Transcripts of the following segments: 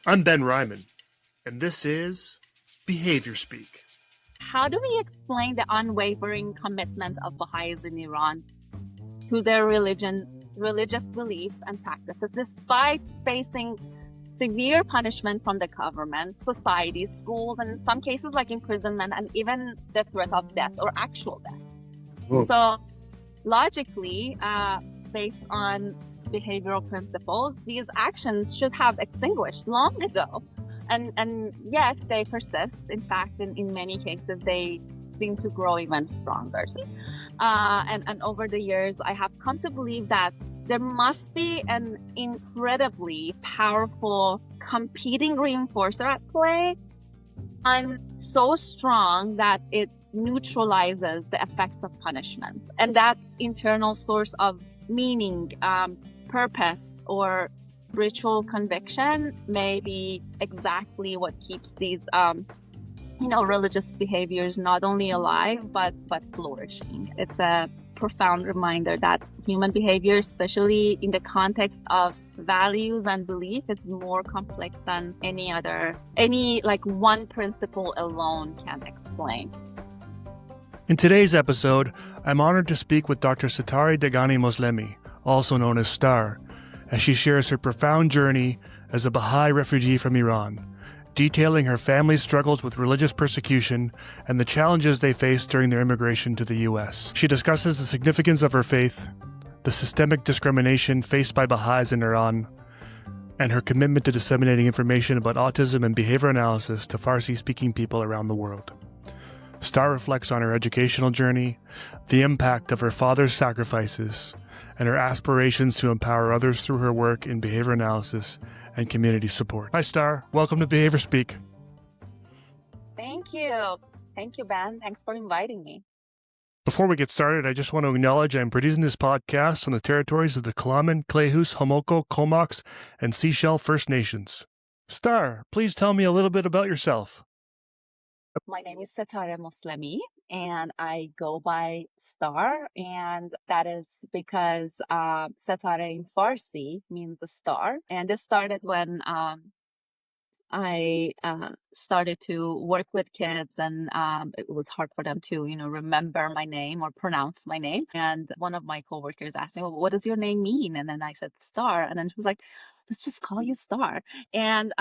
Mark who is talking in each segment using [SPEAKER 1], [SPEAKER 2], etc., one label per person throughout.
[SPEAKER 1] I'm Ben Ryman, and this is Behavior Speak.
[SPEAKER 2] How do we explain the unwavering commitment of Baha'is in Iran to their religious beliefs and practices, despite facing severe punishment from the government, society, schools, and in some cases like imprisonment and even the threat of death or actual death?
[SPEAKER 1] Whoa.
[SPEAKER 2] So logically, based on behavioral principles, these actions should have extinguished long ago. And yet they persist. In fact, in many cases, they seem to grow even stronger. And over the years, I have come to believe that there must be an incredibly powerful competing reinforcer at play, and so strong that it neutralizes the effects of punishment. And that internal source of meaning, purpose, or spiritual conviction may be exactly what keeps these religious behaviors not only alive but flourishing. It's a profound reminder that human behavior, especially in the context of values and belief, is more complex than any one principle alone can explain.
[SPEAKER 1] In today's episode, I'm honored to speak with Dr. Setareh Moslemi, also known as Star, as she shares her profound journey as a Baha'i refugee from Iran, detailing her family's struggles with religious persecution and the challenges they faced during their immigration to the U.S. She discusses the significance of her faith, the systemic discrimination faced by Baha'is in Iran, and her commitment to disseminating information about autism and behavior analysis to Farsi-speaking people around the world. Star reflects on her educational journey, the impact of her father's sacrifices, and her aspirations to empower others through her work in behavior analysis and community support. Hi, Star. Welcome to Behavior Speak.
[SPEAKER 2] Thank you. Thank you, Ben. Thanks for inviting me.
[SPEAKER 1] Before we get started, I just want to acknowledge I'm producing this podcast on the territories of the Kalaman, Klehus, Homoko, Comox, and Seychelles First Nations. Star, please tell me a little bit about yourself.
[SPEAKER 2] My name is Setareh Moslemi, and I go by Star, and that is because Setareh in Farsi means a star. And this started when I started to work with kids, and it was hard for them to, remember my name or pronounce my name. And one of my coworkers asked me, well, what does your name mean? And then I said Star, and then she was like, let's just call you Star. And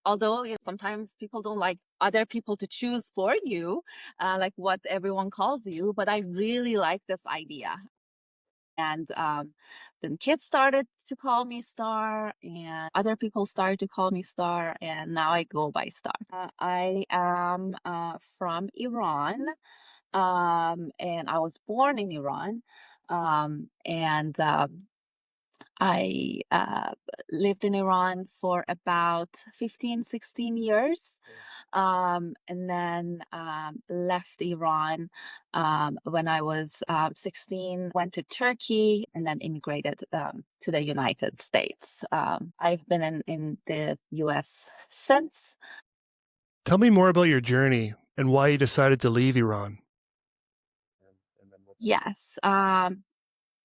[SPEAKER 2] although sometimes people don't like other people to choose for you, like what everyone calls you, but I really like this idea. And then kids started to call me Star, and other people started to call me Star, and now I go by Star. I am from Iran, and I was born in Iran, and I lived in Iran for about 15, 16 years, and then left Iran when I was 16, went to Turkey, and then immigrated to the United States. I've been in the U.S. since.
[SPEAKER 1] Tell me more about your journey and why you decided to leave Iran.
[SPEAKER 2] Yes,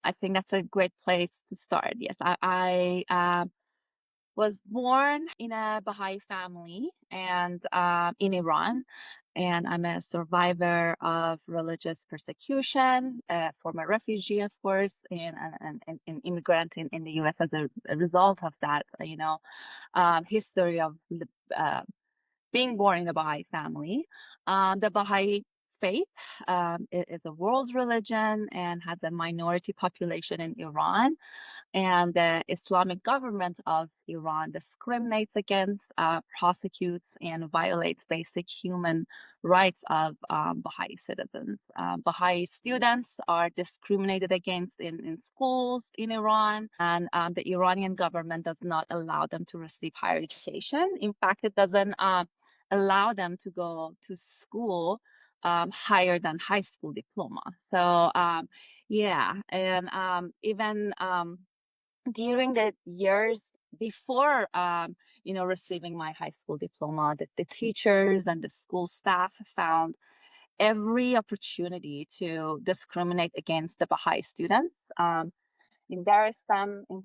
[SPEAKER 2] I think that's a great place to start. Yes, I was born in a Bahá'í family and in Iran, and I'm a survivor of religious persecution, former refugee, of course, and an immigrant in the U.S. as a result of that, history of being born in a Bahá'í family. The Bahá'í Faith is a world religion and has a minority population in Iran. And the Islamic government of Iran discriminates against, prosecutes, and violates basic human rights of Baha'i citizens. Baha'i students are discriminated against in schools in Iran, and the Iranian government does not allow them to receive higher education. In fact, it doesn't allow them to go to school higher than high school diploma. So, and even during the years before receiving my high school diploma, the teachers and the school staff found every opportunity to discriminate against the Baha'i students. embarrass them in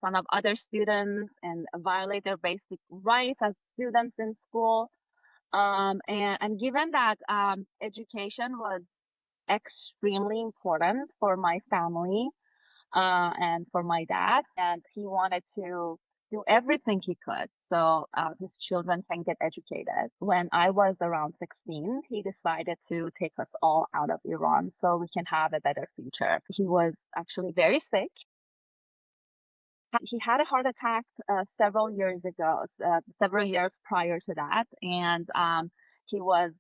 [SPEAKER 2] front of other students and violate their basic rights as students in school. And given that education was extremely important for my family and for my dad, and he wanted to do everything he could so his children can get educated. When I was around 16, he decided to take us all out of Iran so we can have a better future. He was actually very sick. He had a heart attack several years ago, several years prior to that, and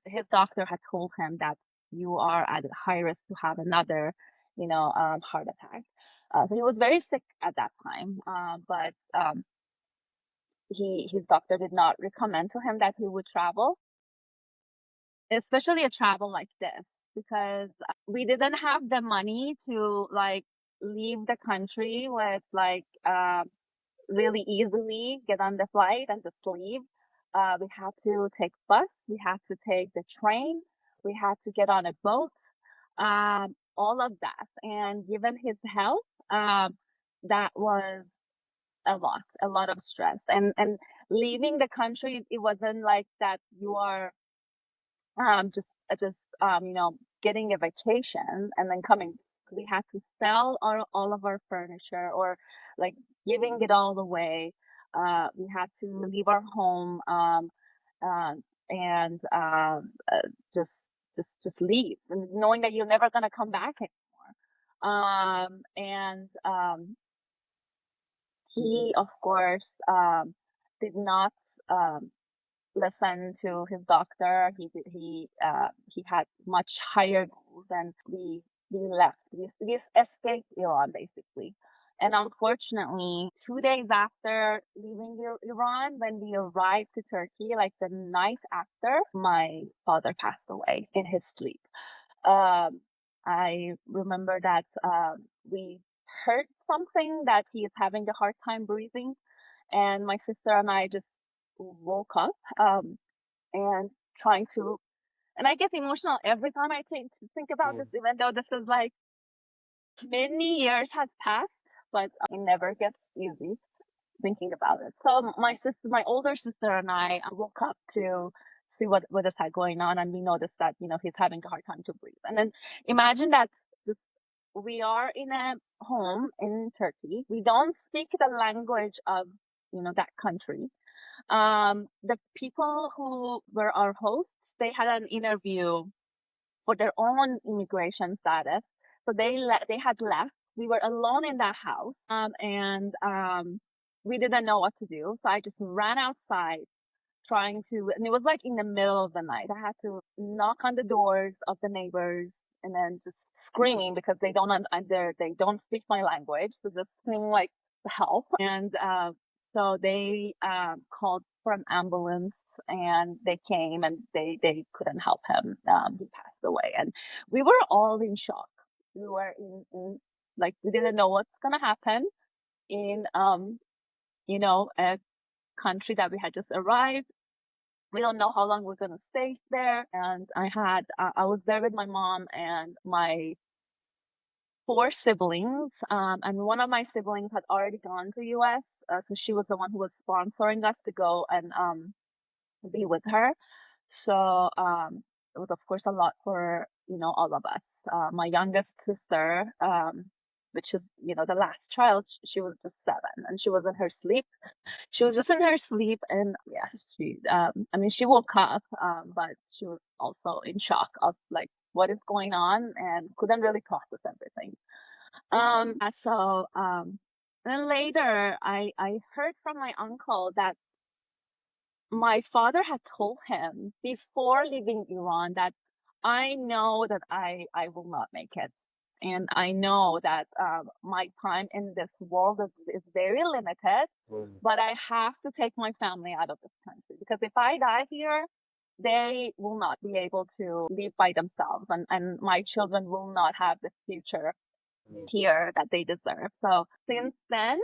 [SPEAKER 2] his doctor had told him that you are at high risk to have another, heart attack. So he was very sick at that time, but his doctor did not recommend to him that he would travel, especially a travel like this, because we didn't have the money to like leave the country with like really easily get on the flight and just leave. We had to take bus, we had to take the train, we had to get on a boat, all of that. And given his health, that was a lot of stress. And leaving the country, it wasn't like that you are just getting a vacation and then coming. We had to sell all of our furniture or like giving it all away. We had to leave our home uh, and just leave, and knowing that you're never gonna come back anymore. And he, of course, did not listen to his doctor. He had much higher goals, and we left. We escaped Iran basically. And unfortunately, 2 days after leaving Iran, when we arrived to Turkey, like the night after, my father passed away in his sleep. Um, I remember that we heard something that he is having a hard time breathing, and my sister and I just woke up and trying to, and I get emotional every time I think about this, even though this is like many years has passed, but it never gets easy thinking about it. So my older sister and I woke up to see what is going on, and we noticed that he's having a hard time to breathe. And then imagine that just we are in a home in Turkey. We don't speak the language of that country. The people who were our hosts, they had an interview for their own immigration status. So they had left. We were alone in that house, and we didn't know what to do. So I just ran outside trying to, and it was like in the middle of the night. I had to knock on the doors of the neighbors and then just screaming because they don't speak my language. So just screaming like help. And so they called for an ambulance, and they came, and they couldn't help him. He passed away, and we were all in shock. We were in like we didn't know what's gonna happen in a country that we had just arrived. We don't know how long we're gonna stay there. And I was there with my mom and my four siblings, and one of my siblings had already gone to US, so she was the one who was sponsoring us to go and be with her. So it was of course a lot for all of us. My youngest sister, which is the last child, she was just 7, and she was in her sleep. She was just in her sleep, and yeah, I mean, she woke up, but she was also in shock of like what is going on and couldn't really process everything. Then later I heard from my uncle that my father had told him before leaving Iran that I know that I will not make it. And I know that my time in this world is very limited, but I have to take my family out of this country, because if I die here, they will not be able to live by themselves, and my children will not have the future here that they deserve. So since then,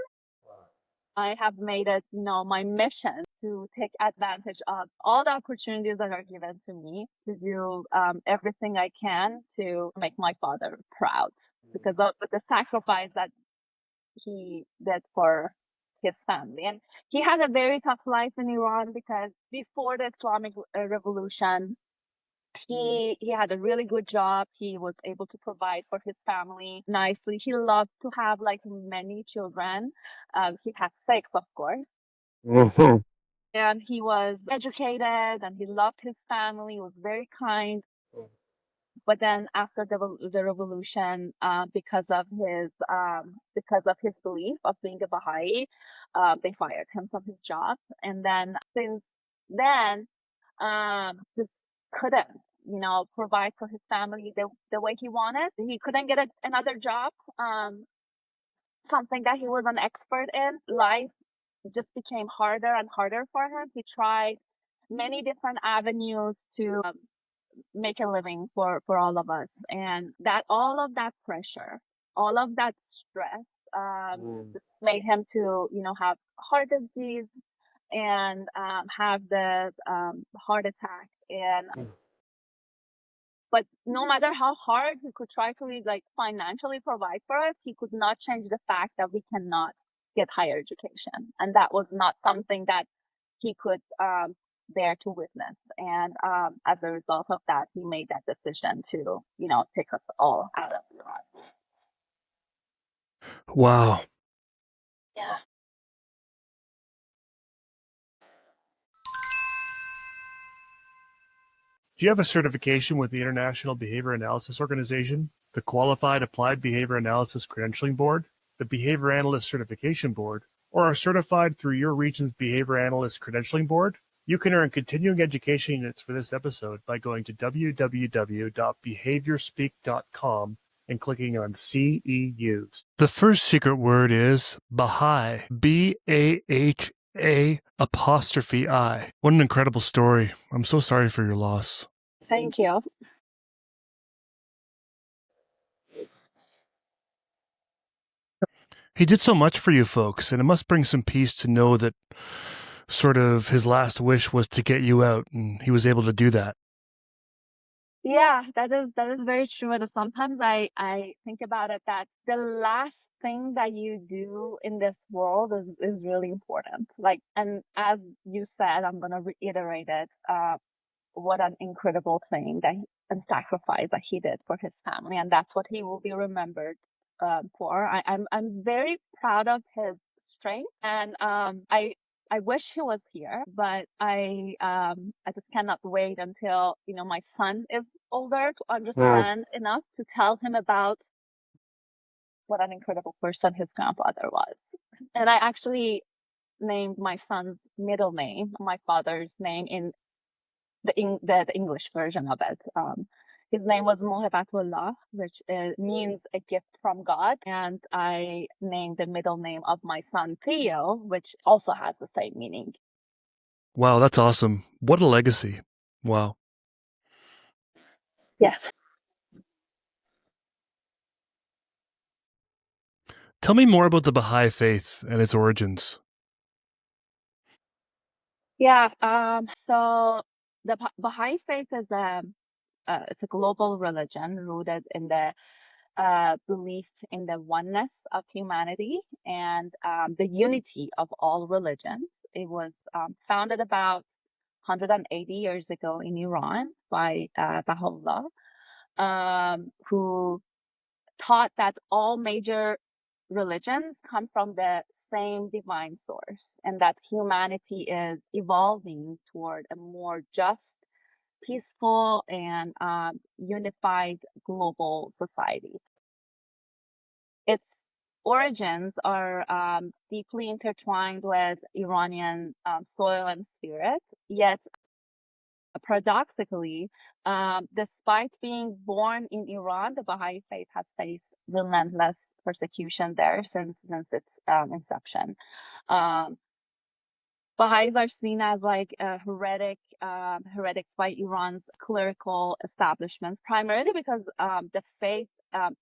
[SPEAKER 2] I have made it, my mission to take advantage of all the opportunities that are given to me to do everything I can to make my father proud, because of the sacrifice that he did for his family. And he had a very tough life in Iran because before the Islamic Revolution, he had a really good job. He was able to provide for his family nicely. He loved to have like many children. He had six, of course.
[SPEAKER 3] Mhm.
[SPEAKER 2] And he was educated and he loved his family, he was very kind. But then after the revolution, because of his belief of being a Baha'i, they fired him from his job. And then since then, just couldn't, provide for his family the way he wanted. He couldn't get another job, something that he was an expert in. Life just became harder and harder for him. He tried many different avenues to make a living for all of us, and that all of that pressure, all of that stress, just made him to have heart disease and have the heart attack. And but no matter how hard he could try to like financially provide for us, he could not change the fact that we cannot get higher education, and that was not something that he could bear to witness. And as a result of that, he made that decision to take us all out of Iran.
[SPEAKER 1] Wow.
[SPEAKER 2] Yeah.
[SPEAKER 1] Do you have a certification with the International Behavior Analysis Organization, the Qualified Applied Behavior Analysis Credentialing Board, the Behavior Analyst Certification Board, or are certified through your region's Behavior Analyst Credentialing Board? You can earn continuing education units for this episode by going to www.behaviorspeak.com and clicking on CEUs. The first secret word is Baha'i, Baha'i. What an incredible story. I'm so sorry for your loss.
[SPEAKER 2] Thank you.
[SPEAKER 1] He did so much for you folks, and it must bring some peace to know that sort of his last wish was to get you out, and he was able to do that.
[SPEAKER 2] Yeah, that is very true. And sometimes I think about it that the last thing that you do in this world is really important. Like, and as you said, I'm gonna reiterate it. What an incredible thing and sacrifice that he did for his family, and that's what he will be remembered for. I'm very proud of his strength, and I wish he was here, but I just cannot wait until my son is older to understand enough to tell him about what an incredible person his grandfather was. And I actually named my son's middle name, my father's name, in the English version of it. His name was Mohibatullah, which means a gift from God. And I named the middle name of my son Theo, which also has the same meaning.
[SPEAKER 1] Wow, that's awesome. What a legacy. Wow.
[SPEAKER 2] Yes.
[SPEAKER 1] Tell me more about the Baha'i Faith and its origins.
[SPEAKER 2] Yeah. So the Baha'i Faith is it's a global religion rooted in the belief in the oneness of humanity and the unity of all religions. It was founded about 180 years ago in Iran by Baha'u'llah, who taught that all major religions come from the same divine source and that humanity is evolving toward a more just, peaceful, and unified global society. Its origins are deeply intertwined with Iranian soil and spirit, yet paradoxically, despite being born in Iran, the Baha'i Faith has faced relentless persecution there since its inception. Um, Baha'is are seen as like heretics by Iran's clerical establishments, primarily because the faith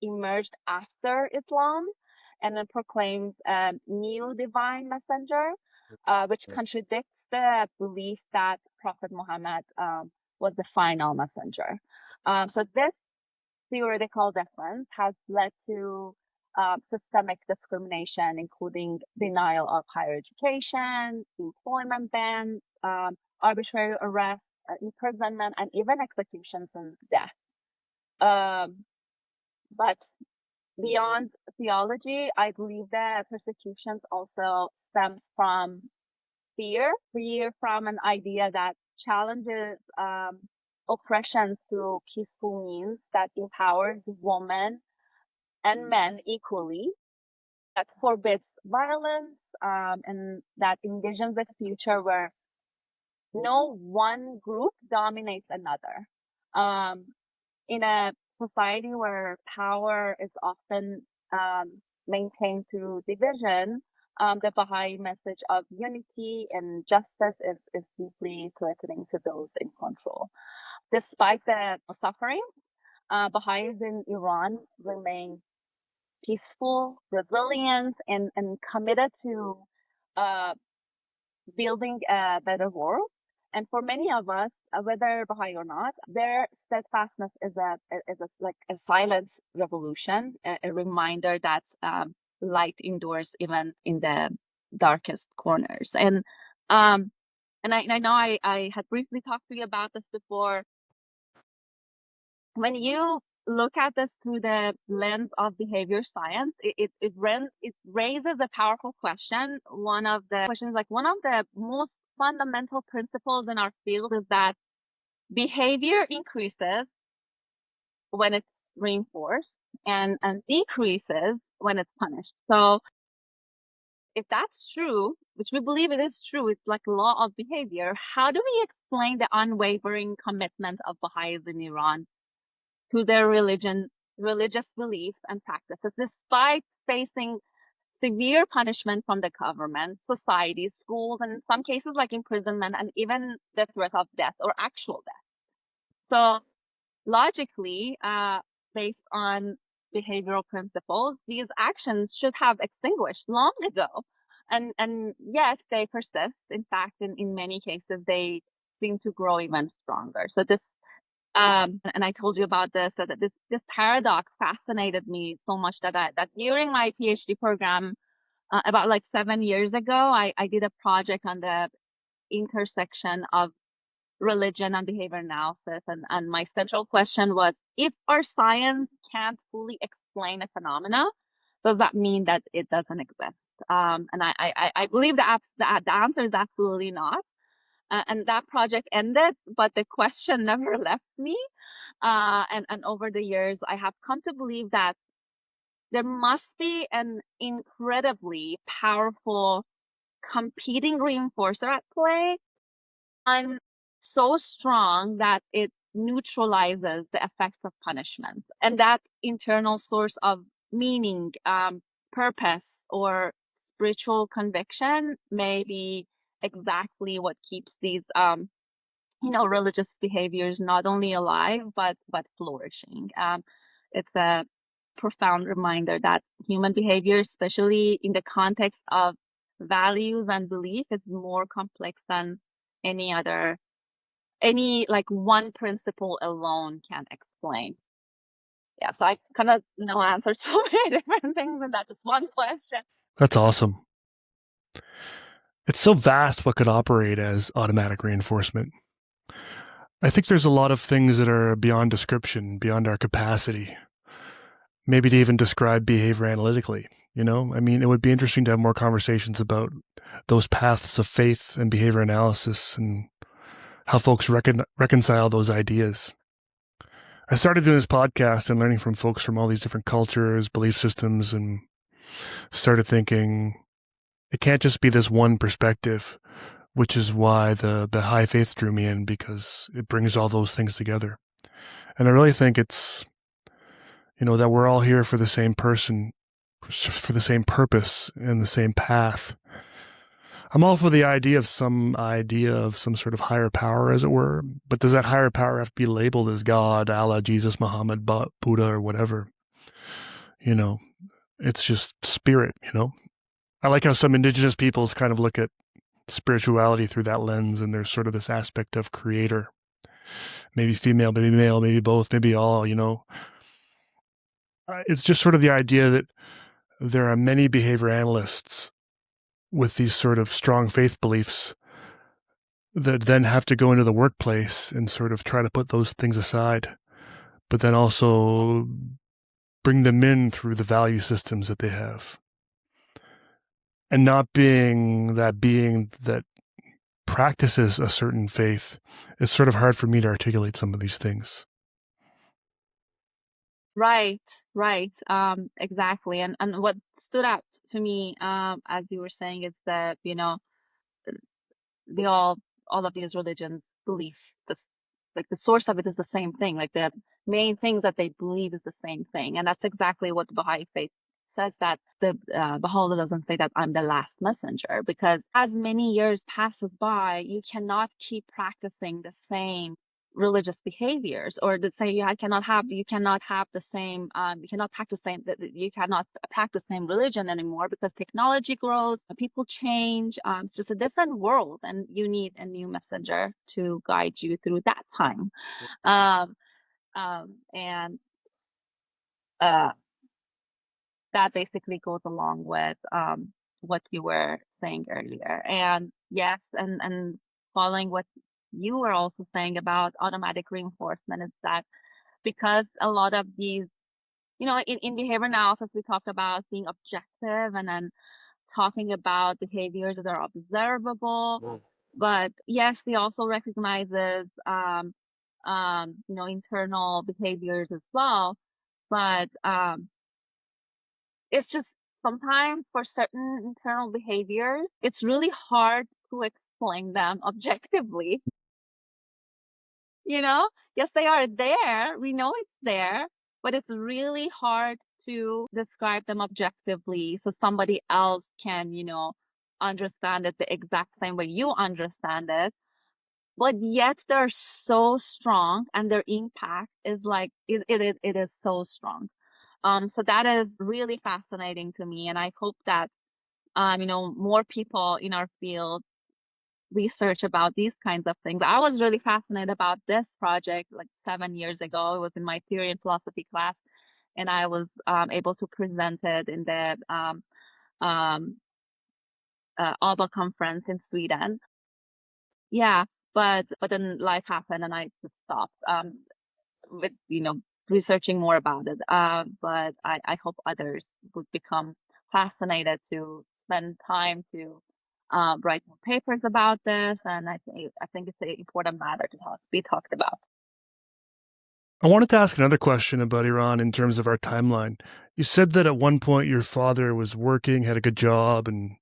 [SPEAKER 2] emerged after Islam and then proclaims a new divine messenger, which contradicts the belief that Prophet Muhammad was the final messenger. So this theoretical difference has led to systemic discrimination, including denial of higher education, employment bans, arbitrary arrest, imprisonment, and even executions and death. But beyond theology, I believe that persecutions also stems from fear from an idea that challenges oppression through peaceful means, that empowers women and men equally, that forbids violence, and that envisions a future where no one group dominates another. In a society where power is often maintained through division, the Baha'i message of unity and justice is deeply threatening to those in control. Despite the suffering, Baha'is in Iran remain peaceful, resilient, and committed to uh, building a better world. And for many of us, whether Baha'i or not, their steadfastness is like a silent revolution, a reminder that light endures even in the darkest corners. And I know I had briefly talked to you about this before. When you look at this through the lens of behavior science, it raises a powerful question. One of the questions, like one of the most fundamental principles in our field, is that behavior increases when it's reinforced and decreases when it's punished. So if that's true, which we believe it is true, it's like law of behavior, how do we explain the unwavering commitment of Baha'is in Iran to their religious beliefs and practices, despite facing severe punishment from the government, society, schools, and in some cases like imprisonment and even the threat of death or actual death? So logically, based on behavioral principles, these actions should have extinguished long ago. And yet they persist. In fact, in many cases, they seem to grow even stronger. So this and I told you about this, that this paradox fascinated me so much that during my PhD program, about like 7 years ago, I did a project on the intersection of religion and behavior analysis. And my central question was, if our science can't fully explain a phenomena, does that mean that it doesn't exist? And I believe the answer is absolutely not. And that project ended, but the question never left me. And over the years, I have come to believe that there must be an incredibly powerful competing reinforcer at play, and so strong that it neutralizes the effects of punishment. And that internal source of meaning, purpose, or spiritual conviction may be exactly what keeps these religious behaviors not only alive but flourishing. It's a profound reminder that human behavior, especially in the context of values and belief, is more complex than any like one principle alone can explain. Yeah, so I kind of answered so many different things in that just one question.
[SPEAKER 1] That's awesome. It's so vast what could operate as automatic reinforcement. I think there's a lot of things that are beyond description, beyond our capacity, maybe to even describe behavior analytically. I mean, it would be interesting to have more conversations about those paths of faith and behavior analysis and how folks reconcile those ideas. I started doing this podcast and learning from folks from all these different cultures, belief systems, and started thinking it can't just be this one perspective, which is why the Bahá'í Faith drew me in, because it brings all those things together. And I really think it's, that we're all here for the same person, for the same purpose and the same path. I'm all for the idea of some sort of higher power, as it were. But does that higher power have to be labeled as God, Allah, Jesus, Muhammad, Buddha, or whatever? It's just spirit, I like how some indigenous peoples kind of look at spirituality through that lens, and there's sort of this aspect of creator. Maybe female, maybe male, maybe both, maybe all, It's just sort of the idea that there are many behavior analysts with these sort of strong faith beliefs that then have to go into the workplace and sort of try to put those things aside, but then also bring them in through the value systems that they have. And not being that practices a certain faith, it's sort of hard for me to articulate some of these things.
[SPEAKER 2] Right. Exactly. And what stood out to me, as you were saying, is that, they all of these religions believe this, like the source of it is the same thing. Like the main things that they believe is the same thing. And that's exactly what the Baha'i Faith says, that the Baha'u'llah doesn't say that I'm the last messenger, because as many years passes by, you cannot keep practicing the same religious behaviors, or to say you cannot have the same you cannot practice same religion anymore, because technology grows, people change, it's just a different world, and you need a new messenger to guide you through that time. And that basically goes along with what you were saying earlier. And yes, and following what you were also saying about automatic reinforcement, is that because a lot of these, in behavior analysis, we talk about being objective and then talking about behaviors that are observable. But yes, we also recognizes, internal behaviors as well. But it's just sometimes for certain internal behaviors, it's really hard to explain them objectively. Yes, they are there. We know it's there, but it's really hard to describe them objectively so somebody else can, understand it the exact same way you understand it. But yet they're so strong, and their impact is like, it is so strong. So that is really fascinating to me. And I hope that, more people in our field research about these kinds of things. I was really fascinated about this project like 7 years ago. It was in my theory and philosophy class, and I was able to present it in the um, ABA conference in Sweden. Yeah, but then life happened, and I just stopped with researching more about it. But I hope others would become fascinated to spend time to write more papers about this, and I think it's an important matter to be talked about.
[SPEAKER 1] I wanted to ask another question about Iran in terms of our timeline. You said that at one point your father was working, had a good job, and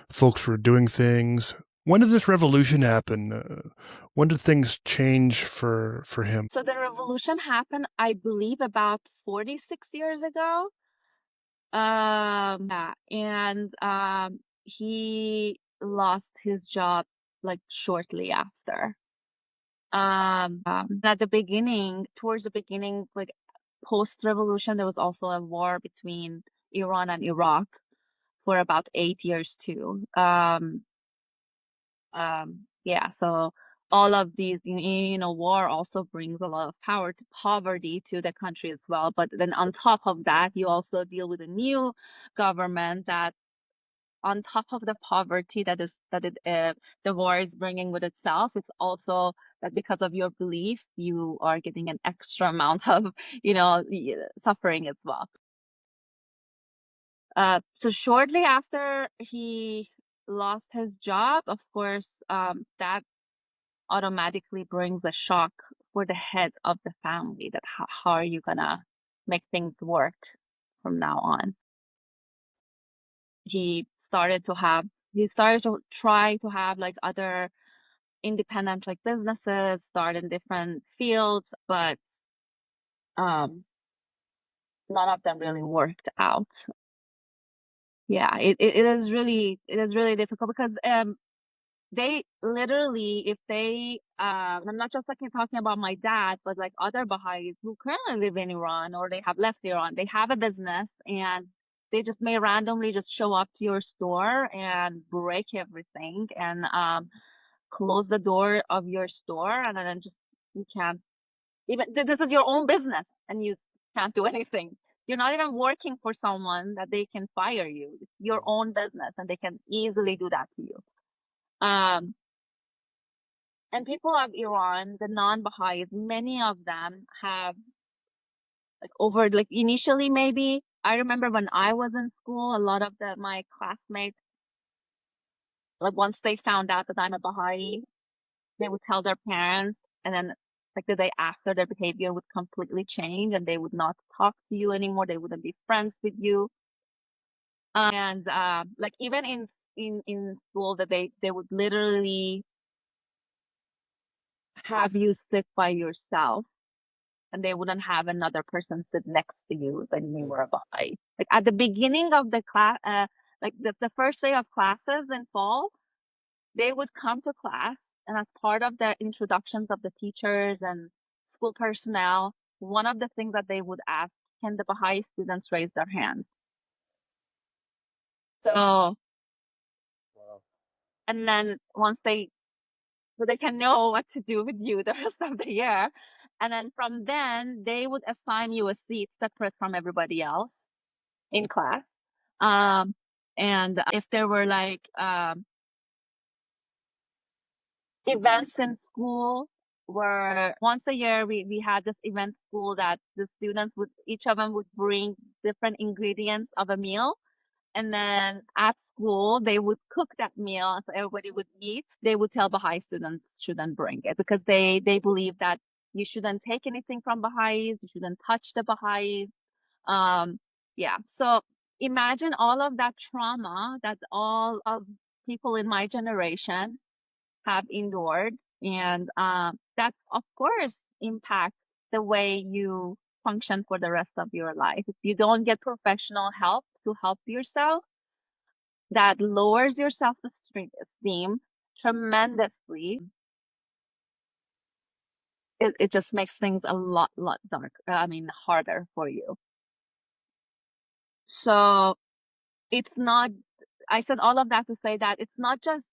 [SPEAKER 1] folks were doing things. When did this revolution happen? When did things change for him?
[SPEAKER 2] So the revolution happened, I believe, about 46 years ago. Yeah, and he lost his job like shortly after. At the beginning, towards the beginning, like post-revolution, there was also a war between Iran and Iraq for about 8 years too. Yeah, so all of these, war also brings a lot of poverty to the country as well. But then on top of that, you also deal with a new government that, on top of the poverty the war is bringing with itself, it's also that because of your belief, you are getting an extra amount of, suffering as well. So shortly after he lost his job, of course, that automatically brings a shock for the head of the family, that how are you gonna make things work from now on. He started to try to have like other independent like businesses, start in different fields, but none of them really worked out. Yeah, it is really difficult, because they literally, if they I'm not just like talking about my dad, but like other Baha'is who currently live in Iran, or they have left Iran, they have a business, and they just may randomly just show up to your store and break everything, and close the door of your store, and then just, you can't even, this is your own business, and you can't do anything You're not even working for someone that they can fire you. It's your own business, and they can easily do that to you. Um, and people of Iran, the non-Baha'is, many of them have like initially, maybe I remember when I was in school, a lot of my classmates, like once they found out that I'm a Baha'i, they would tell their parents, and then like the day after, their behavior would completely change and they would not talk to you anymore. They wouldn't be friends with you. And like even in school, that they would literally have you sit by yourself, and they wouldn't have another person sit next to you when you were a Baha'i. Like at the beginning of the class, like the first day of classes in fall, they would come to class, and as part of the introductions of the teachers and school personnel, one of the things that they would ask, can the Baha'i students raise their hands? So, and then so they can know what to do with you the rest of the year. And then from then, they would assign you a seat separate from everybody else in class. And if there were like events in school, where once a year we had this event school that the students would, each of them would bring different ingredients of a meal. And then at school, they would cook that meal, so everybody would eat. They would tell Baha'i students shouldn't bring it, because they believe that you shouldn't take anything from Baha'is, you shouldn't touch the Baha'is. Yeah. So imagine all of that trauma that all of people in my generation have endured, and that of course impacts the way you function for the rest of your life. If you don't get professional help to help yourself, that lowers your self-esteem tremendously. It just makes things a lot darker, harder for you. So it's not, I said all of that to say that it's not just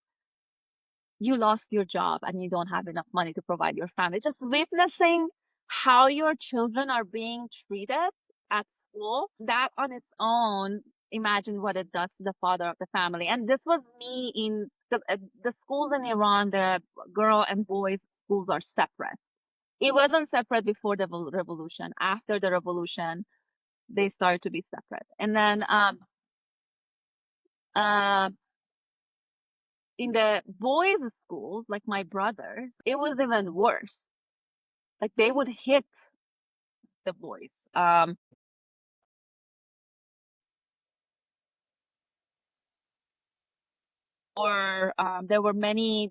[SPEAKER 2] you lost your job and you don't have enough money to provide your family. Just witnessing how your children are being treated at school, that on its own, imagine what it does to the father of the family. And this was me in the schools in Iran, the girl and boys schools are separate. It wasn't separate before the revolution. After the revolution, they started to be separate. And then uh, in the boys' schools, like my brothers, it was even worse. Like they would hit the boys. Or there were many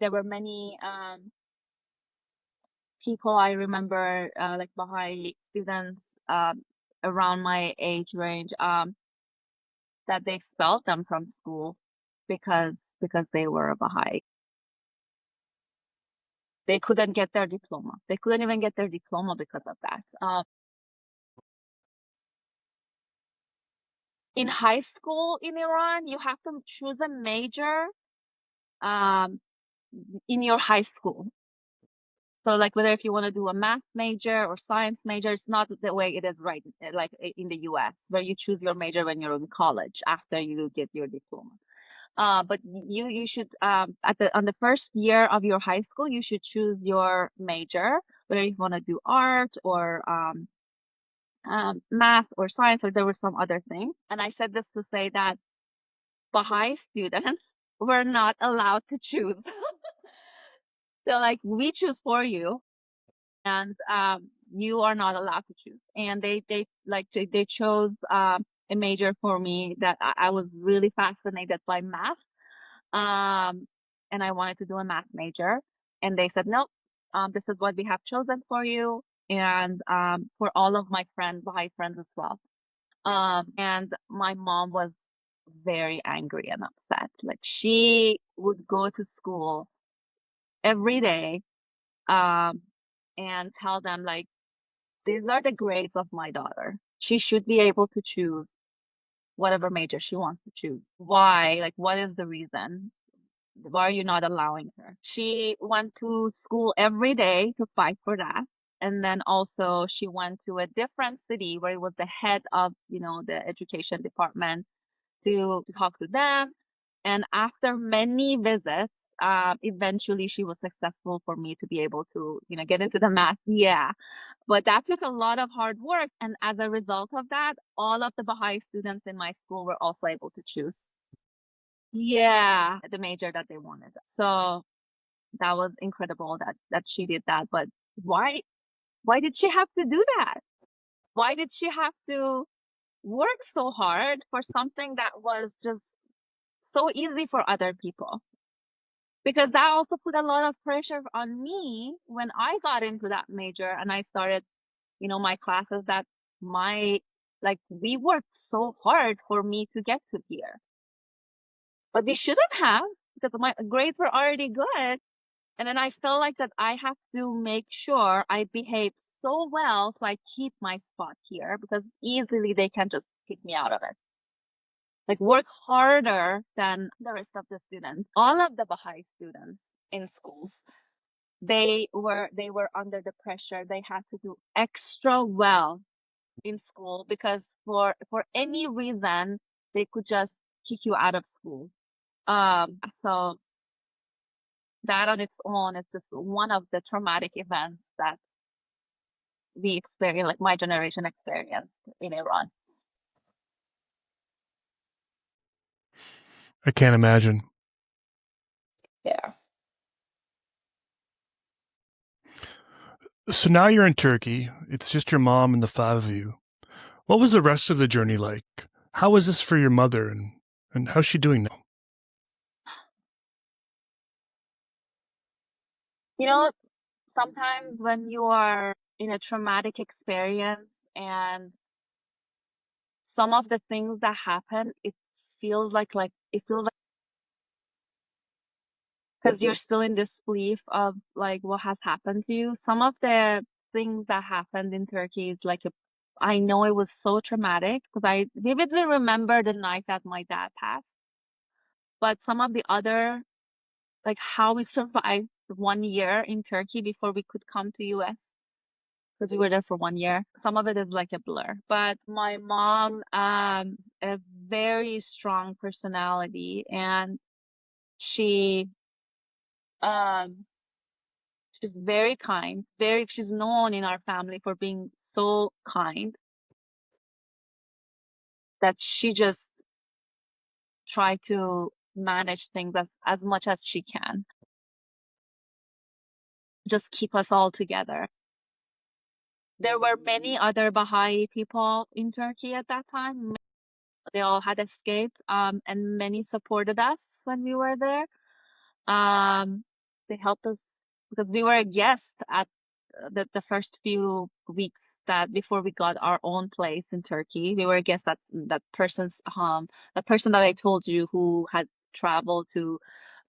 [SPEAKER 2] people I remember, like Baha'i students around my age range, that they expelled them from school because they were a Baha'i. They couldn't get their diploma. They couldn't even get their diploma because of that. In high school in Iran, you have to choose a major um, in your high school. So like whether if you want to do a math major or science major, it's not the way it is right, like in the US, where you choose your major when you're in college after you get your diploma. But you should on the first year of your high school, you should choose your major, whether you want to do art or math or science, or there was some other thing. And I said this to say that Baha'i students were not allowed to choose. So like we choose for you, and you are not allowed to choose. And they chose a major for me that I was really fascinated by math. And I wanted to do a math major, and they said nope. This is what we have chosen for you, and for all of my friends, Baha'i friends as well. And my mom was very angry and upset. Like she would go to school every day, um, and tell them like, these are the grades of my daughter. She should be able to choose whatever major she wants to choose. Why? Like, what is the reason? Why are you not allowing her? She went to school every day to fight for that. And then also she went to a different city where it was the head of, the education department to talk to them. And after many visits, eventually she was successful for me to be able to, get into the math. Yeah. But that took a lot of hard work. And as a result of that, all of the Baha'i students in my school were also able to choose. Yeah, the major that they wanted. So that was incredible that she did that. But why did she have to do that? Why did she have to work so hard for something that was just so easy for other people? Because that also put a lot of pressure on me when I got into that major and I started, my classes that we worked so hard for me to get to here. But we shouldn't have, because my grades were already good. And then I felt like that I have to make sure I behave so well so I keep my spot here, because easily they can just kick me out of it. Like, work harder than the rest of the students. All of the Baha'i students in schools, they were under the pressure. They had to do extra well in school because for any reason they could just kick you out of school. So that on its own is just one of the traumatic events that we experience, like my generation experienced in Iran.
[SPEAKER 1] I can't imagine.
[SPEAKER 2] Yeah.
[SPEAKER 1] So now you're in Turkey. It's just your mom and the five of you. What was the rest of the journey like? How was this for your mother, and how's she doing now?
[SPEAKER 2] You know, sometimes when you are in a traumatic experience and some of the things that happen, it feels like because you're still in disbelief of like what has happened to you. Some of the things that happened in Turkey is I know it was so traumatic because I vividly remember the night that my dad passed. But some of the other, like how we survived 1 year in Turkey before we could come to US, because we were there for 1 year. Some of it is like a blur. But my mom, a very strong personality, and she, um, she's very kind. She's known in our family for being so kind that she just tried to manage things as much as she can, just keep us all together. There were many other Baha'i people in Turkey at that time. They all had escaped, and many supported us when we were there. Um, they helped us because we were a guest at the first few weeks that before we got our own place in Turkey. We were a guest at that person that I told you who had traveled to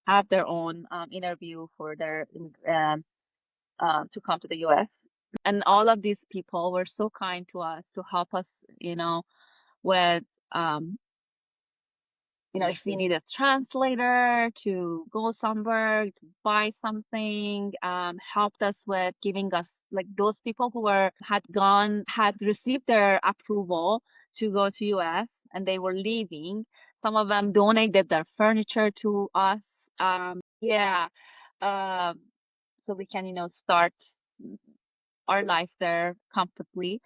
[SPEAKER 2] have their own interview for their to come to the US. And all of these people were so kind to us to help us, with um, if we need a translator to go somewhere, to buy something, helped us with giving us, like, those people who had received their approval to go to US and they were leaving. Some of them donated their furniture to us. Yeah. Um, so we can, start our life there comfortably.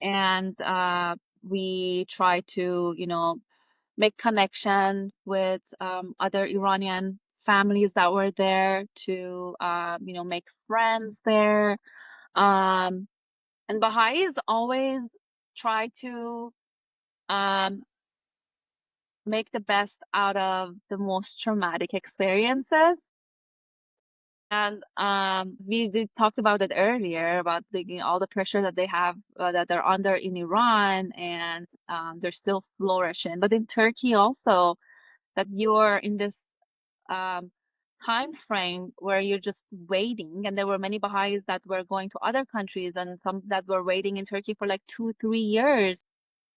[SPEAKER 2] And we try to, make connection with other Iranian families that were there to, make friends there. Um, and Baha'is always try to um, make the best out of the most traumatic experiences. And we talked about it earlier about all the pressure that they have, that they're under in Iran, and they're still flourishing. But in Turkey also, that you're in this um, time frame where you're just waiting. And there were many Baha'is that were going to other countries and some that were waiting in Turkey for like 2-3 years.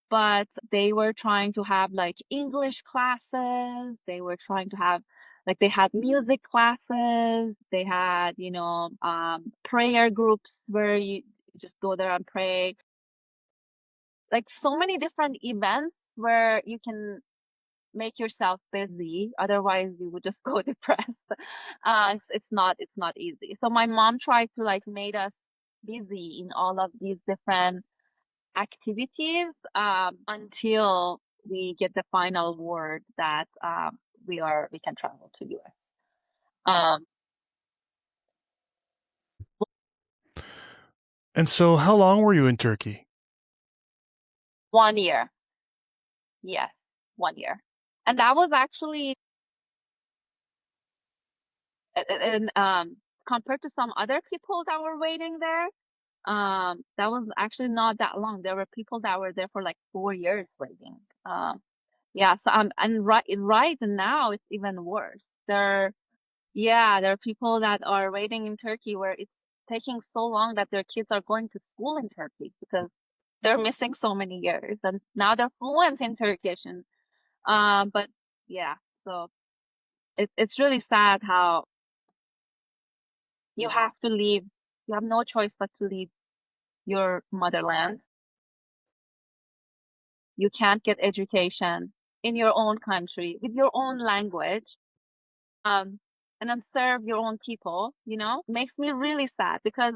[SPEAKER 2] But they were trying to have like English classes. They were trying to have Like they had music classes, they had, prayer groups where you just go there and pray. Like so many different events where you can make yourself busy. Otherwise, you would just go depressed. It's not easy. So my mom tried to like make us busy in all of these different activities until we get the final word that we can travel to US. Um,
[SPEAKER 1] And so, how long were you in Turkey?
[SPEAKER 2] 1 year. Yes, 1 year. And that was actually, and compared to some other people that were waiting there, that was actually not that long. There were people that were there for like 4 years waiting. Yeah, so and right now it's even worse. There are people that are waiting in Turkey where it's taking so long that their kids are going to school in Turkey because they're missing so many years, and now they're fluent in Turkish. And but yeah, so it's really sad how you have to leave. You have no choice but to leave your motherland. You can't get education in your own country with your own language, and then serve your own people. Makes me really sad because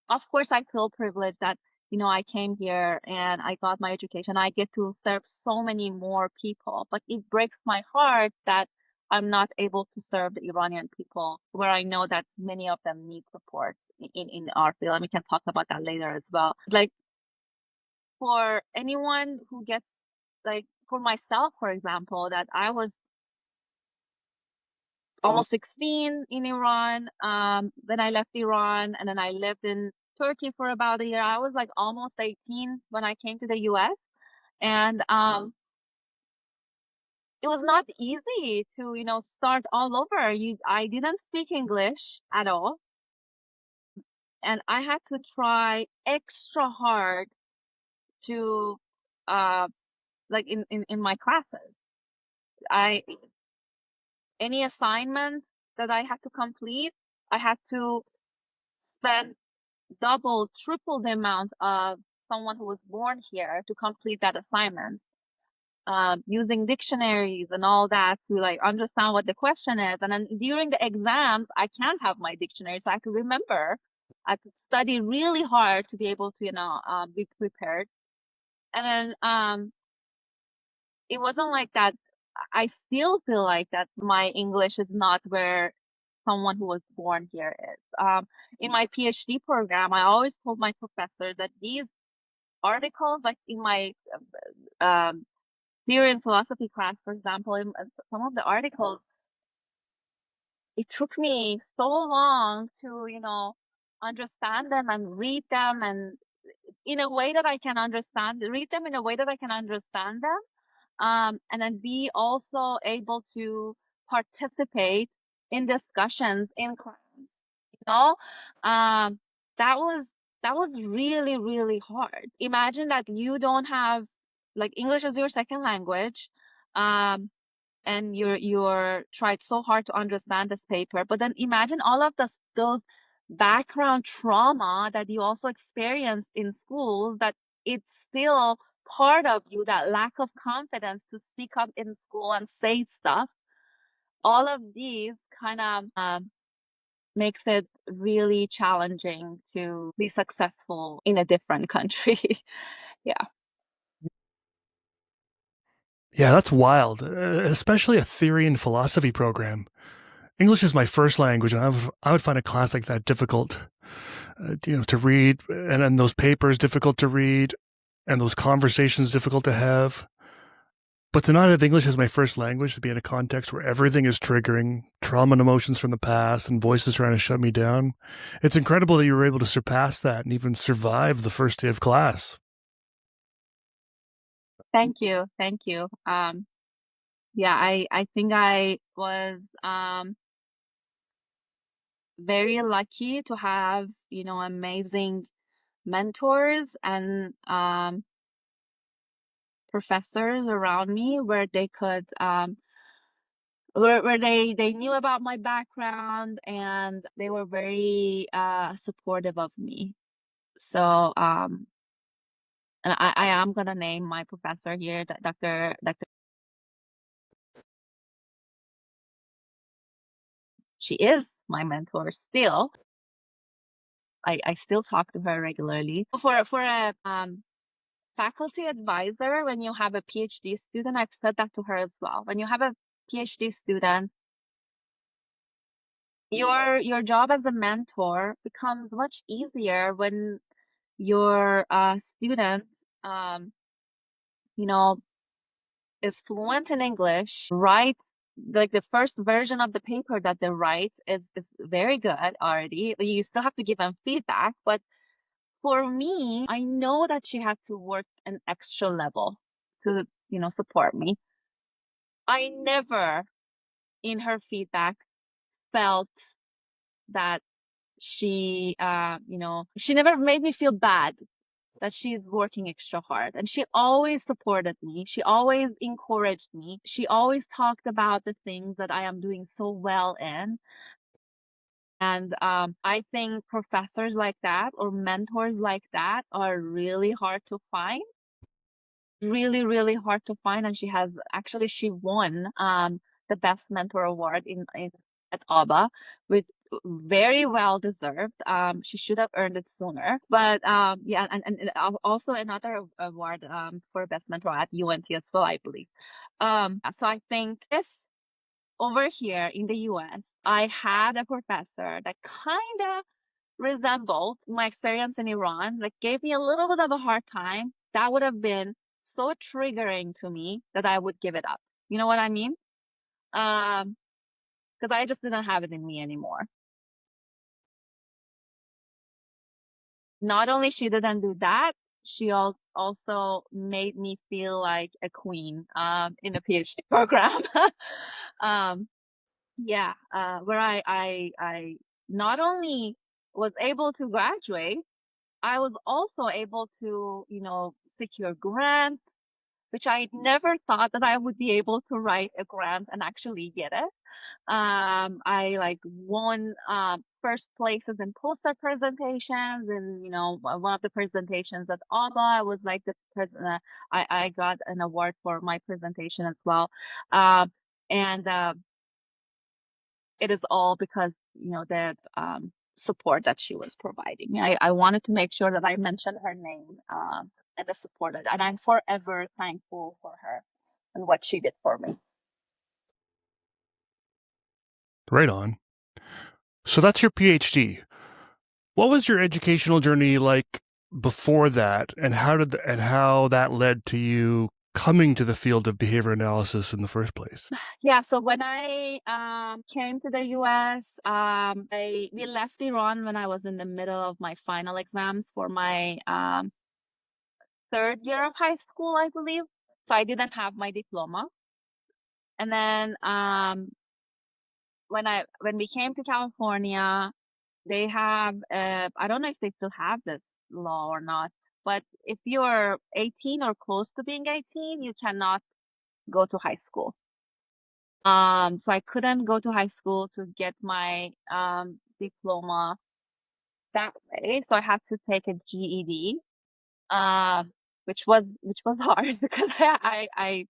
[SPEAKER 2] of course I feel privileged that I came here and I got my education. I get to serve so many more people, but it breaks my heart that I'm not able to serve the Iranian people, where I know that many of them need support in our field, and we can talk about that later as well. Like for anyone who gets, like for myself, for example, that I was almost 16 in Iran. Then I left Iran and then I lived in Turkey for about a year. I was like almost 18 when I came to the US. And it was not easy to, start all over. I didn't speak English at all. And I had to try extra hard to uh like in my classes. I Any assignment that I had to complete, I had to spend double, triple the amount of someone who was born here to complete that assignment, using dictionaries and all that to like understand what the question is. And then during the exams, I can't have my dictionary, so I could remember. I could study really hard to be able to, be prepared. And then it wasn't like that. I still feel like that my English is not where someone who was born here is. In my PhD program, I always told my professor that these articles, like in my um, theory and philosophy class, for example, in some of the articles, it took me so long to, understand them and read them, and in a way that I can read them in a way that I can understand them, and then be also able to participate in discussions in class. You know, um, that was really really hard. Imagine that you don't have like English as your second language, um, and you're tried so hard to understand this paper, but then imagine all of those background trauma that you also experienced in school, that it's still part of you, that lack of confidence to speak up in school and say stuff. All of these kind of makes it really challenging to be successful in a different country. Yeah.
[SPEAKER 1] Yeah, that's wild, especially a theory and philosophy program. English is my first language, and I would find a class like that difficult, to read, and then those papers difficult to read, and those conversations difficult to have. But to not have English as my first language, to be in a context where everything is triggering trauma and emotions from the past and voices trying to shut me down, it's incredible that you were able to surpass that and even survive the first day of class.
[SPEAKER 2] Thank you. Thank you. Yeah, I think I was very lucky to have, amazing mentors and professors around me where they could where they knew about my background, and they were very supportive of me. So and I am gonna name my professor here, Dr. She is my mentor still. I still talk to her regularly. For a faculty advisor, when you have a PhD student, I've said that to her as well. When you have a PhD student, your job as a mentor becomes much easier when your student you know is fluent in English, writes like the first version of the paper that they write is very good already. You still have to give them feedback, but for me, I know that she had to work an extra level to, support me. I never in her feedback felt that she never made me feel bad that she's working extra hard. And she always supported me. She always encouraged me. She always talked about the things that I am doing so well in. And I think professors like that or mentors like that are really hard to find. Really, really hard to find. And she won the best mentor award in at ABA, with very well deserved. She should have earned it sooner. But yeah, and also another award for best mentor at UNT as well, I believe. So I think if over here in the US, I had a professor that kind of resembled my experience in Iran, like gave me a little bit of a hard time, that would have been so triggering to me that I would give it up. You know what I mean? Because I just didn't have it in me anymore. Not only she didn't do that, she also made me feel like a queen in a PhD program. um, yeah, where I not only was able to graduate, I was also able to, secure grants, which I never thought that I would be able to write a grant and actually get it. I like won first places in poster presentations, and one of the presentations at ABA, I was like the president. I got an award for my presentation as well, and it is all because the support that she was providing. I wanted to make sure that I mentioned her name and the support, and I'm forever thankful for her and what she did for me.
[SPEAKER 1] Right on. So that's your PhD. What was your educational journey like before that, and how that led to you coming to the field of behavior analysis in the first place?
[SPEAKER 2] Yeah, so when I came to the US, we left Iran when I was in the middle of my final exams for my third year of high school, I believe. So I didn't have my diploma. And then when we came to California, they have I don't know if they still have this law or not, but if you're 18 or close to being 18, you cannot go to high school. So I couldn't go to high school to get my diploma that way. So I had to take a GED, which was hard because I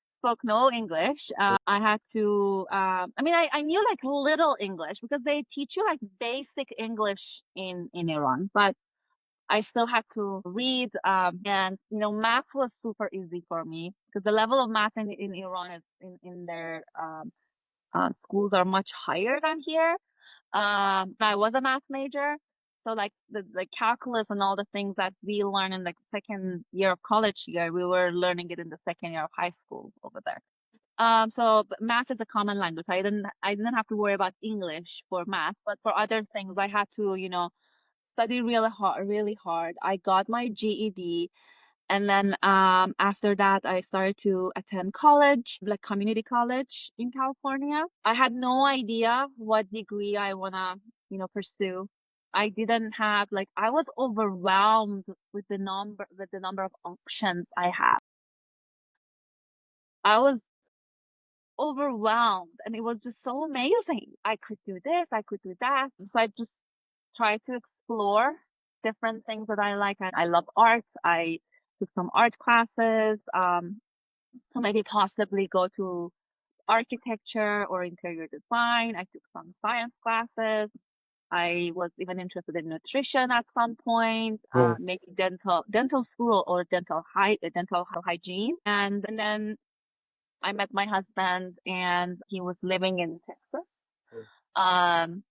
[SPEAKER 2] spoke no English. I had to, I knew like little English because they teach you like basic English in Iran, but I still had to read, and math was super easy for me because the level of math in Iran is in their schools are much higher than here. I was a math major, so like the calculus and all the things that we learn in the second year of college here, we were learning it in the second year of high school over there. So math is a common language. So I didn't have to worry about English for math, but for other things, I had to, study really hard, really hard. I got my GED, and then after that, I started to attend college, like community college in California. I had no idea what degree I wanna, pursue. I didn't have like I was overwhelmed with the number of options I had. I was overwhelmed, and it was just so amazing. I could do this, I could do that. So I just tried to explore different things that I like. I love art. I took some art classes, so maybe possibly go to architecture or interior design. I took some science classes. I was even interested in nutrition at some point, maybe dental school or dental hygiene. And then I met my husband, and he was living in Texas. Um,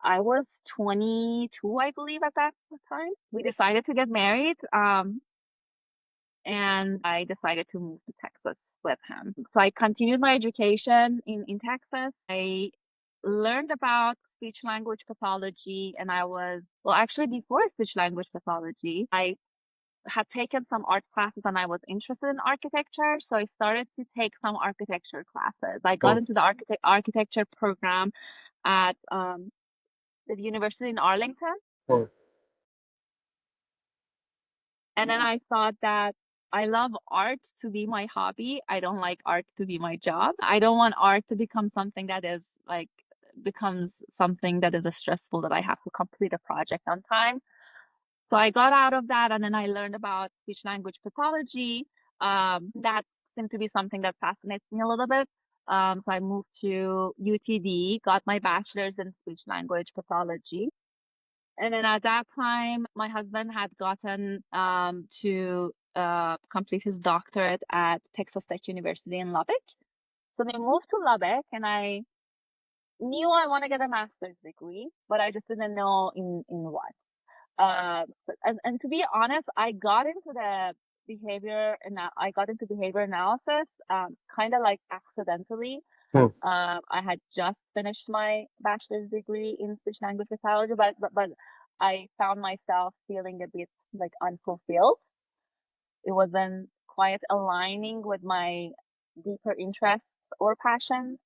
[SPEAKER 2] I was 22, I believe, at that time. We decided to get married. And I decided to move to Texas with him. So I continued my education in Texas. I learned about speech language pathology, and actually before speech language pathology, I had taken some art classes and I was interested in architecture. So I started to take some architecture classes. I got into the architecture program at the university in Arlington. And then I thought that I love art to be my hobby. I don't like art to be my job. I don't want art to become something that is stressful, that I have to complete a project on time. So I got out of that, and then I learned about speech language pathology. That seemed to be something that fascinates me a little bit. So I moved to UTD, got my bachelor's in speech language pathology. And then at that time, my husband had gotten to complete his doctorate at Texas Tech University in Lubbock. So we moved to Lubbock, and I knew I want to get a master's degree, but I just didn't know in what. And to be honest, I got into behavior analysis kind of like accidentally. I had just finished my bachelor's degree in speech language pathology, but I found myself feeling a bit like unfulfilled. It wasn't quite aligning with my deeper interests or passions.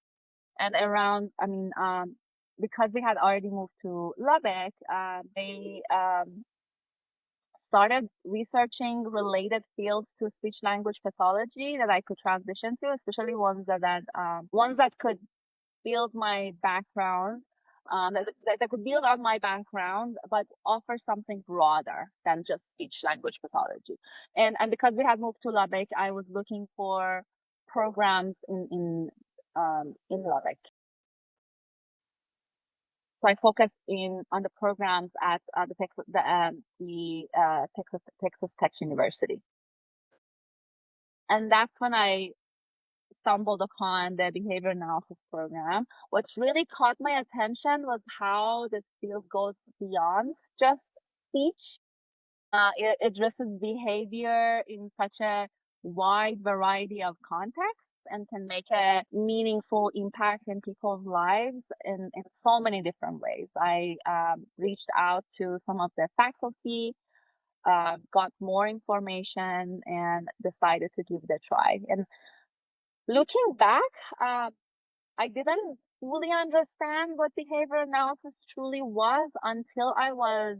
[SPEAKER 2] And because we had already moved to Lubbock, they started researching related fields to speech language pathology that I could transition to, especially ones that could build my background, that could build on my background, but offer something broader than just speech language pathology. And because we had moved to Lubbock, I was looking for programs in Lubbock. So I focused on the programs at the Texas Tech University, and that's when I stumbled upon the behavior analysis program. What's really caught my attention was how this field goes beyond just speech. It addresses behavior in such a wide variety of contexts and can make a meaningful impact in people's lives in so many different ways. I reached out to some of the faculty, got more information, and decided to give it a try. And looking back, I didn't fully understand what behavior analysis truly was until I was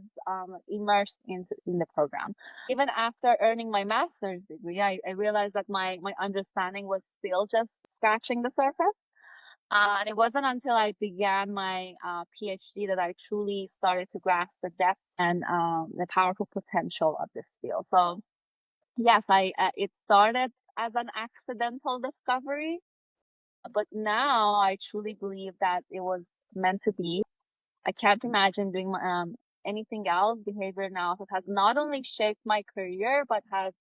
[SPEAKER 2] immersed in the program. Even after earning my master's degree, I realized that my understanding was still just scratching the surface. And it wasn't until I began my PhD that I truly started to grasp the depth and the powerful potential of this field. So yes, it started as an accidental discovery, but now I truly believe that it was meant to be. I can't imagine doing anything else. Behavior analysis has not only shaped my career, but has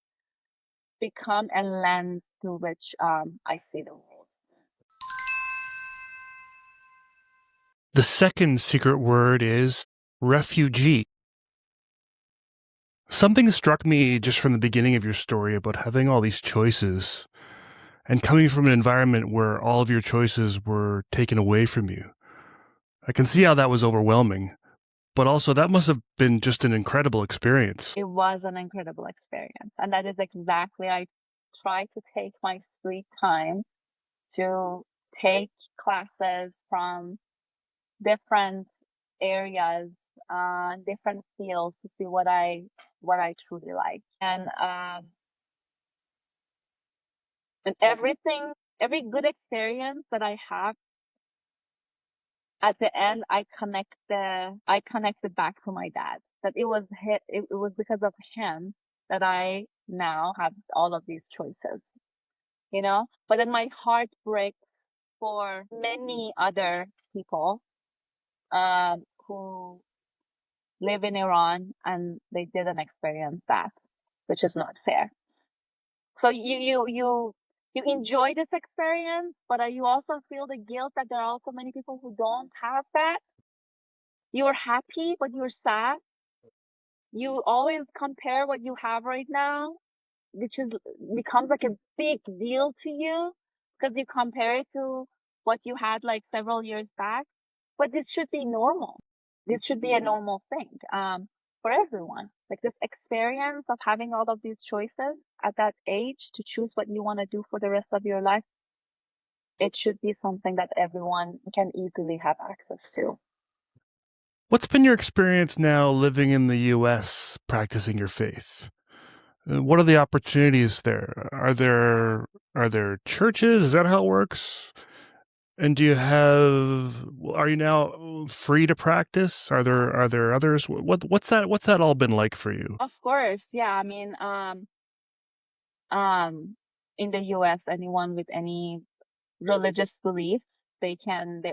[SPEAKER 2] become a lens through which I see the world.
[SPEAKER 1] The second secret word is refugee. Something struck me just from the beginning of your story about having all these choices and coming from an environment where all of your choices were taken away from you. I can see how that was overwhelming, but also that must have been just an incredible experience.
[SPEAKER 2] It was an incredible experience. And that is exactly, I try to take my free time to take classes from different areas, different fields to see what I truly like. And everything every good experience that I have, at the end, I connected back to my dad. That it was because of him that I now have all of these choices, you know? But then my heart breaks for many other people who live in Iran and they didn't experience that, which is not fair. So you enjoy this experience, but you also feel the guilt that there are also many people who don't have that. You're happy, but you're sad. You always compare what you have right now, which becomes like a big deal to you because you compare it to what you had like several years back. But this should be normal. This should be a normal thing for everyone. Like this experience of having all of these choices at that age to choose what you want to do for the rest of your life, it should be something that everyone can easily have access to.
[SPEAKER 1] What's been your experience now living in the US practicing your faith? What are the opportunities there? Are there churches? Is that how it works? And are you now free to practice? Are there others? What's that all been like for you?
[SPEAKER 2] Of course, yeah. I mean, in the US, anyone with any religious belief, they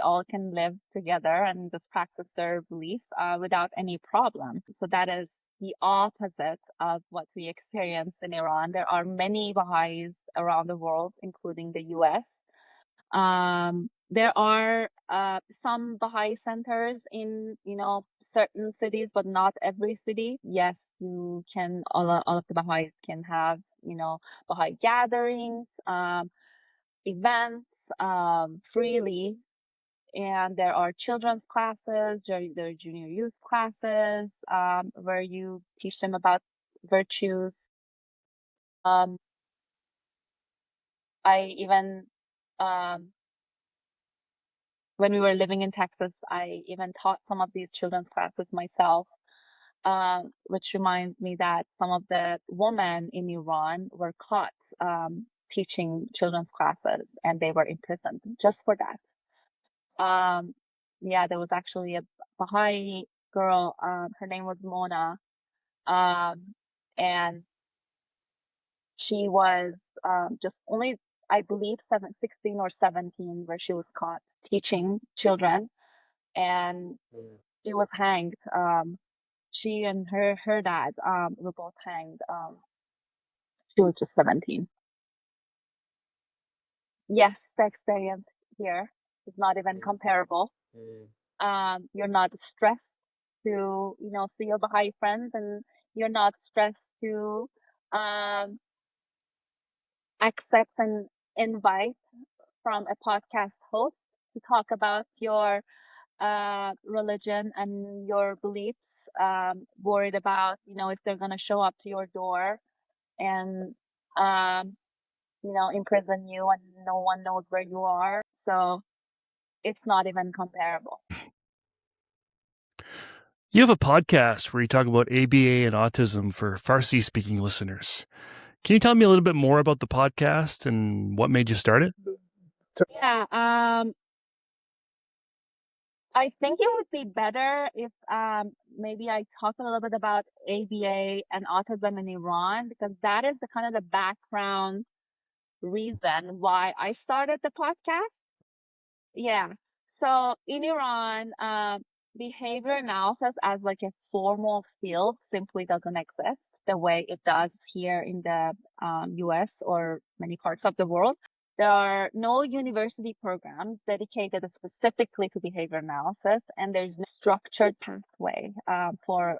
[SPEAKER 2] all can live together and just practice their belief without any problem. So that is the opposite of what we experience in Iran. There are many Baha'is around the world, including the US. There are some Baha'i centers in, certain cities, but not every city. Yes, you can, all of the Baha'is can have, Baha'i gatherings, events freely. And there are children's classes, there are junior youth classes where you teach them about virtues. I even, um, when we were living in Texas, I even taught some of these children's classes myself, which reminds me that some of the women in Iran were caught teaching children's classes and they were imprisoned just for that. Yeah, there was actually a Baha'i girl, her name was Mona, um, and she was just only, I believe, 16 or 17, where she was caught teaching children, and she was hanged. She and her dad were both hanged. She was just 17. Yes, the experience here is not even comparable. You're not stressed to, see your Baha'i friends, and you're not stressed to um, accept an invite from a podcast host to talk about your religion and your beliefs, worried about, if they're going to show up to your door and, um, imprison you and no one knows where you are. So it's not even comparable.
[SPEAKER 1] You have a podcast where you talk about ABA and autism for Farsi-speaking listeners. Can you tell me a little bit more about the podcast and what made you start it?
[SPEAKER 2] Yeah, I think it would be better if maybe I talk a little bit about ABA and autism in Iran, because that is the kind of the background reason why I started the podcast. Yeah. So in Iran, behavior analysis as like a formal field simply doesn't exist the way it does here in the US or many parts of the world. There are no university programs dedicated specifically to behavior analysis, and there's no structured pathway for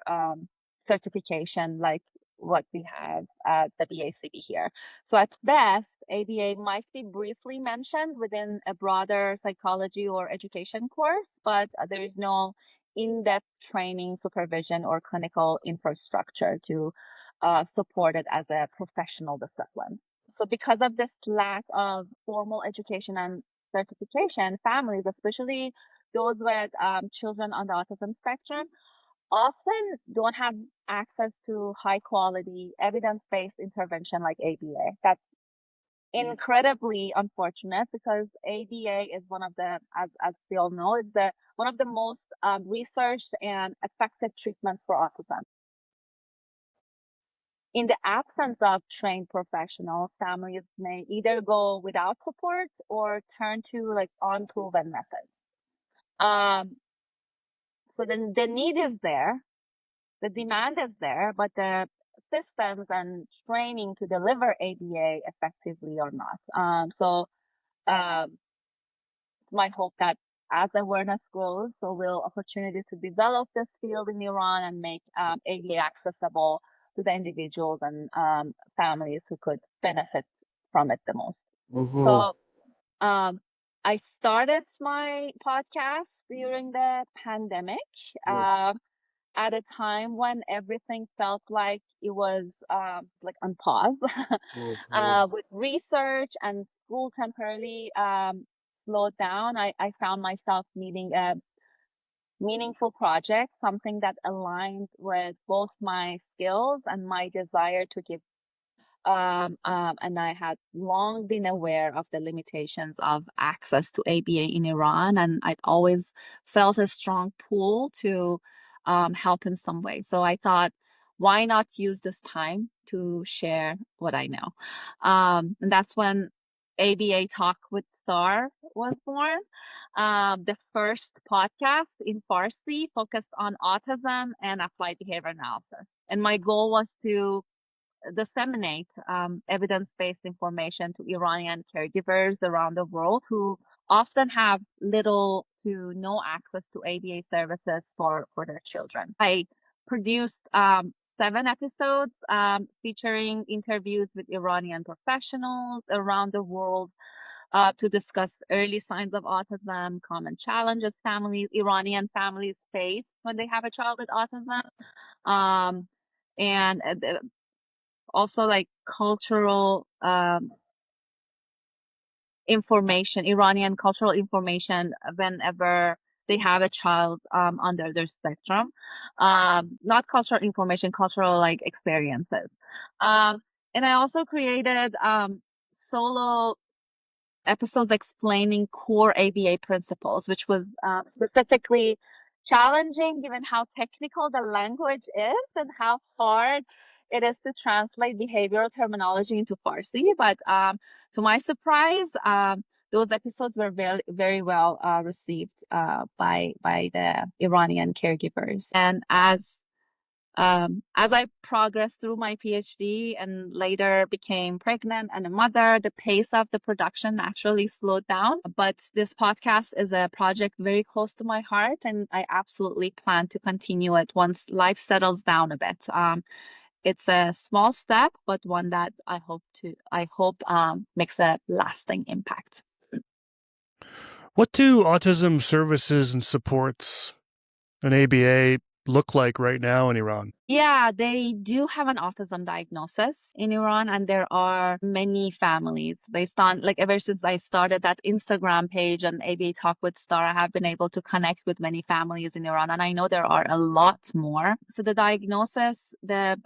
[SPEAKER 2] certification like what we have at the BACB here. So at best, ABA might be briefly mentioned within a broader psychology or education course, but there is no in-depth training, supervision, or clinical infrastructure to support it as a professional discipline. So because of this lack of formal education and certification, families, especially those with children on the autism spectrum, often don't have access to high quality evidence-based intervention like ABA that incredibly unfortunate because ABA is one of the, as we all know, is one of the most researched and effective treatments for autism. In the absence of trained professionals, families may either go without support or turn to like unproven methods. So then the need is there, the demand is there, but the systems and training to deliver ABA effectively or not. So it's my hope that as awareness grows, so will opportunity to develop this field in Iran and make ABA accessible to the individuals and families who could benefit from it the most. So I started my podcast during the pandemic at a time when everything felt like it was like on pause with research and school temporarily slowed down. I found myself needing a meaningful project, something that aligned with both my skills and my desire to give. And I had long been aware of the limitations of access to ABA in Iran, and I'd always felt a strong pull to help in some way. So I thought, why not use this time to share what I know? And that's when ABA Talk with Star was born. The first podcast in Farsi focused on autism and applied behavior analysis. And my goal was to disseminate evidence-based information to Iranian caregivers around the world who often have little to no access to ABA services for their children. I produced 7 episodes featuring interviews with Iranian professionals around the world to discuss early signs of autism, common challenges Iranian families face when they have a child with autism, and also like cultural information, Iranian cultural information whenever they have a child under their spectrum. Not cultural information, cultural like experiences. And I also created solo episodes explaining core ABA principles, which was specifically challenging given how technical the language is and how hard it is to translate behavioral terminology into Farsi. But to my surprise, those episodes were very, very well received by the Iranian caregivers. And as I progressed through my PhD and later became pregnant and a mother, the pace of the production naturally slowed down. But this podcast is a project very close to my heart, and I absolutely plan to continue it once life settles down a bit. It's a small step, but one that I hope makes a lasting impact.
[SPEAKER 1] What do autism services and supports and ABA look like right now in Iran?
[SPEAKER 2] Yeah, they do have an autism diagnosis in Iran, and there are many families based on, like, ever since I started that Instagram page and ABA Talk with Star, I have been able to connect with many families in Iran, and I know there are a lot more. So the diagnosis, the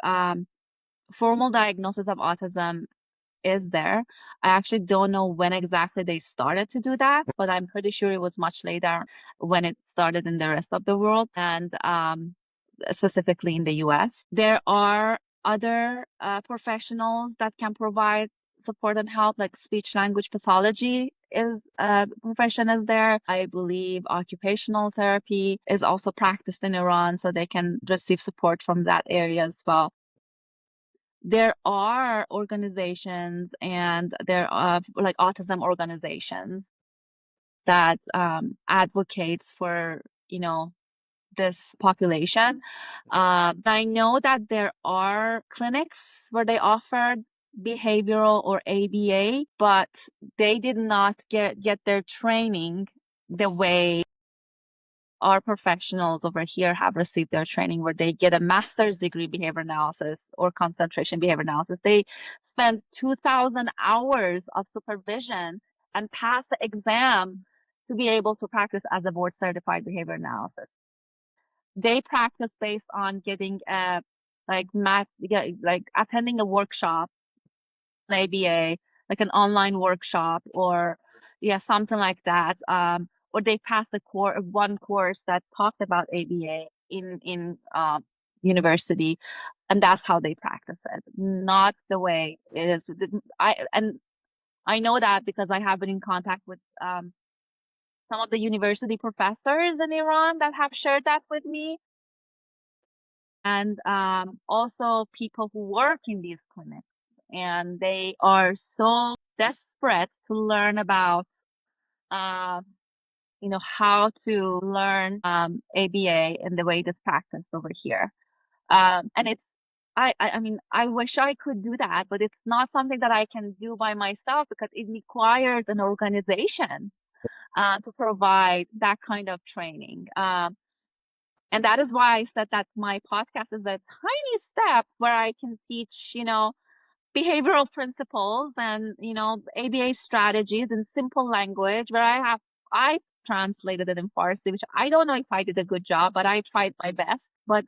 [SPEAKER 2] formal diagnosis of autism is there. I actually don't know when exactly they started to do that, but I'm pretty sure it was much later when it started in the rest of the world, and specifically in the US. There are other professionals that can provide support and help, like speech language pathology is a profession is there. I believe occupational therapy is also practiced in Iran, so they can receive support from that area as well. There are organizations, and there are like autism organizations that advocates for, this population. I know that there are clinics where they offer behavioral or ABA, but they did not get their training the way our professionals over here have received their training, where they get a master's degree behavior analysis or concentration behavior analysis. They spend 2,000 hours of supervision and pass the exam to be able to practice as a board certified behavior analysis. They practice based on getting like attending a workshop, ABA, like an online workshop or something like that. Or they passed one course that talked about ABA in university, and that's how they practice it, not the way it is. I know that because I have been in contact with some of the university professors in Iran that have shared that with me, and also people who work in these clinics, and they are so desperate to learn about uh, how to learn ABA and the way it is practiced over here. And it's I mean, I wish I could do that, but it's not something that I can do by myself because it requires an organization to provide that kind of training. And that is why I said that my podcast is a tiny step where I can teach, behavioral principles and, ABA strategies in simple language where I translated it in Farsi, which I don't know if I did a good job, but I tried my best. But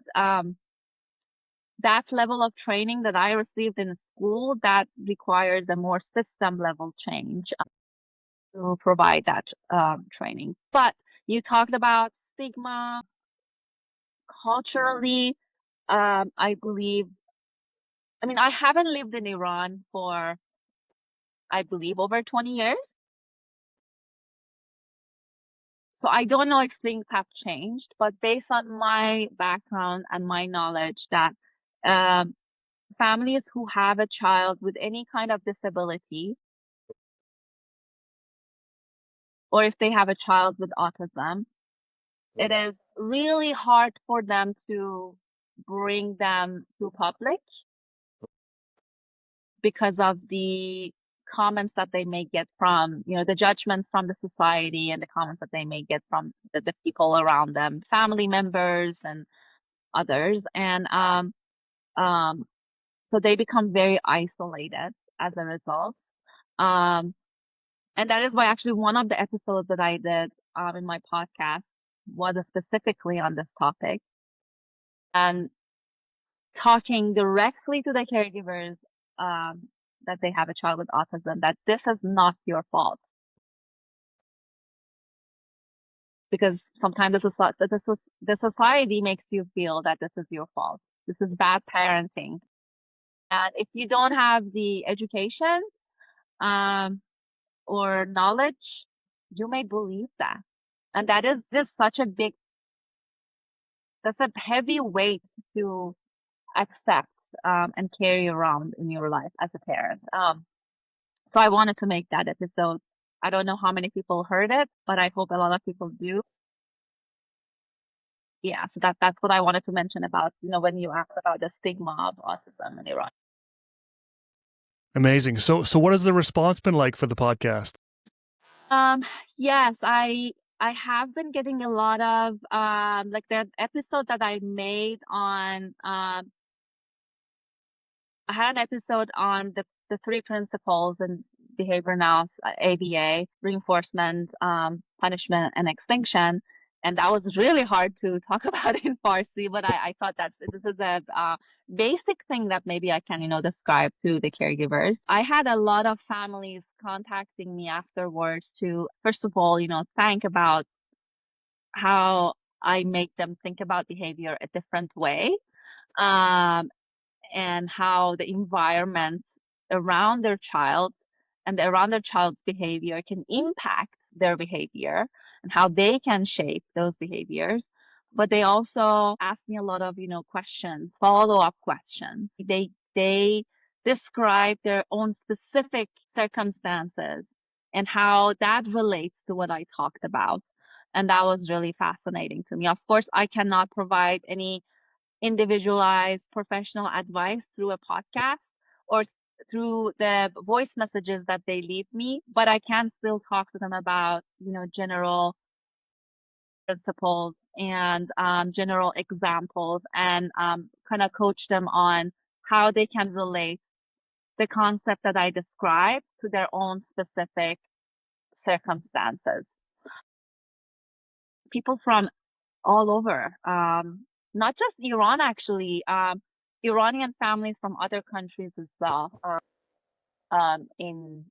[SPEAKER 2] that level of training that I received in school, that requires a more system level change to provide that training. But you talked about stigma culturally. I believe, I mean, I haven't lived in Iran for, I believe, over 20 years. So I don't know if things have changed, but based on my background and my knowledge that um, families who have a child with any kind of disability, or if they have a child with autism, it is really hard for them to bring them to public because of the comments that they may get from, the judgments from the society and the comments that they may get from the people around them, family members and others. And um, so they become very isolated as a result. Um, and that is why actually one of the episodes that I did in my podcast was specifically on this topic and talking directly to the caregivers that they have a child with autism, that this is not your fault. Because sometimes the society makes you feel that this is your fault. This is bad parenting. And if you don't have the education um, or knowledge, you may believe that. And that is just that's a heavy weight to accept and carry around in your life as a parent. So I wanted to make that episode. I don't know how many people heard it, but I hope a lot of people do. Yeah, so that's what I wanted to mention about, when you asked about the stigma of autism in Iran.
[SPEAKER 1] Amazing. So what has the response been like for the podcast?
[SPEAKER 2] Yes, I have been getting a lot of like the episode that I made on I had an episode on the three principles in behavior analysis, ABA, reinforcement, punishment, and extinction. And that was really hard to talk about in Farsi, but I thought this is a basic thing that maybe I can, describe to the caregivers. I had a lot of families contacting me afterwards to, first of all, thank about how I make them think about behavior a different way. Um, and how the environment around their child and around their child's behavior can impact their behavior and how they can shape those behaviors. But they also ask me a lot of, questions, follow-up questions. They describe their own specific circumstances and how that relates to what I talked about. And that was really fascinating to me. Of course, I cannot provide any individualized professional advice through a podcast or through the voice messages that they leave me, but I can still talk to them about, general principles and general examples and kind of coach them on how they can relate the concept that I described to their own specific circumstances. People from all over, not just Iran, actually, Iranian families from other countries as well. in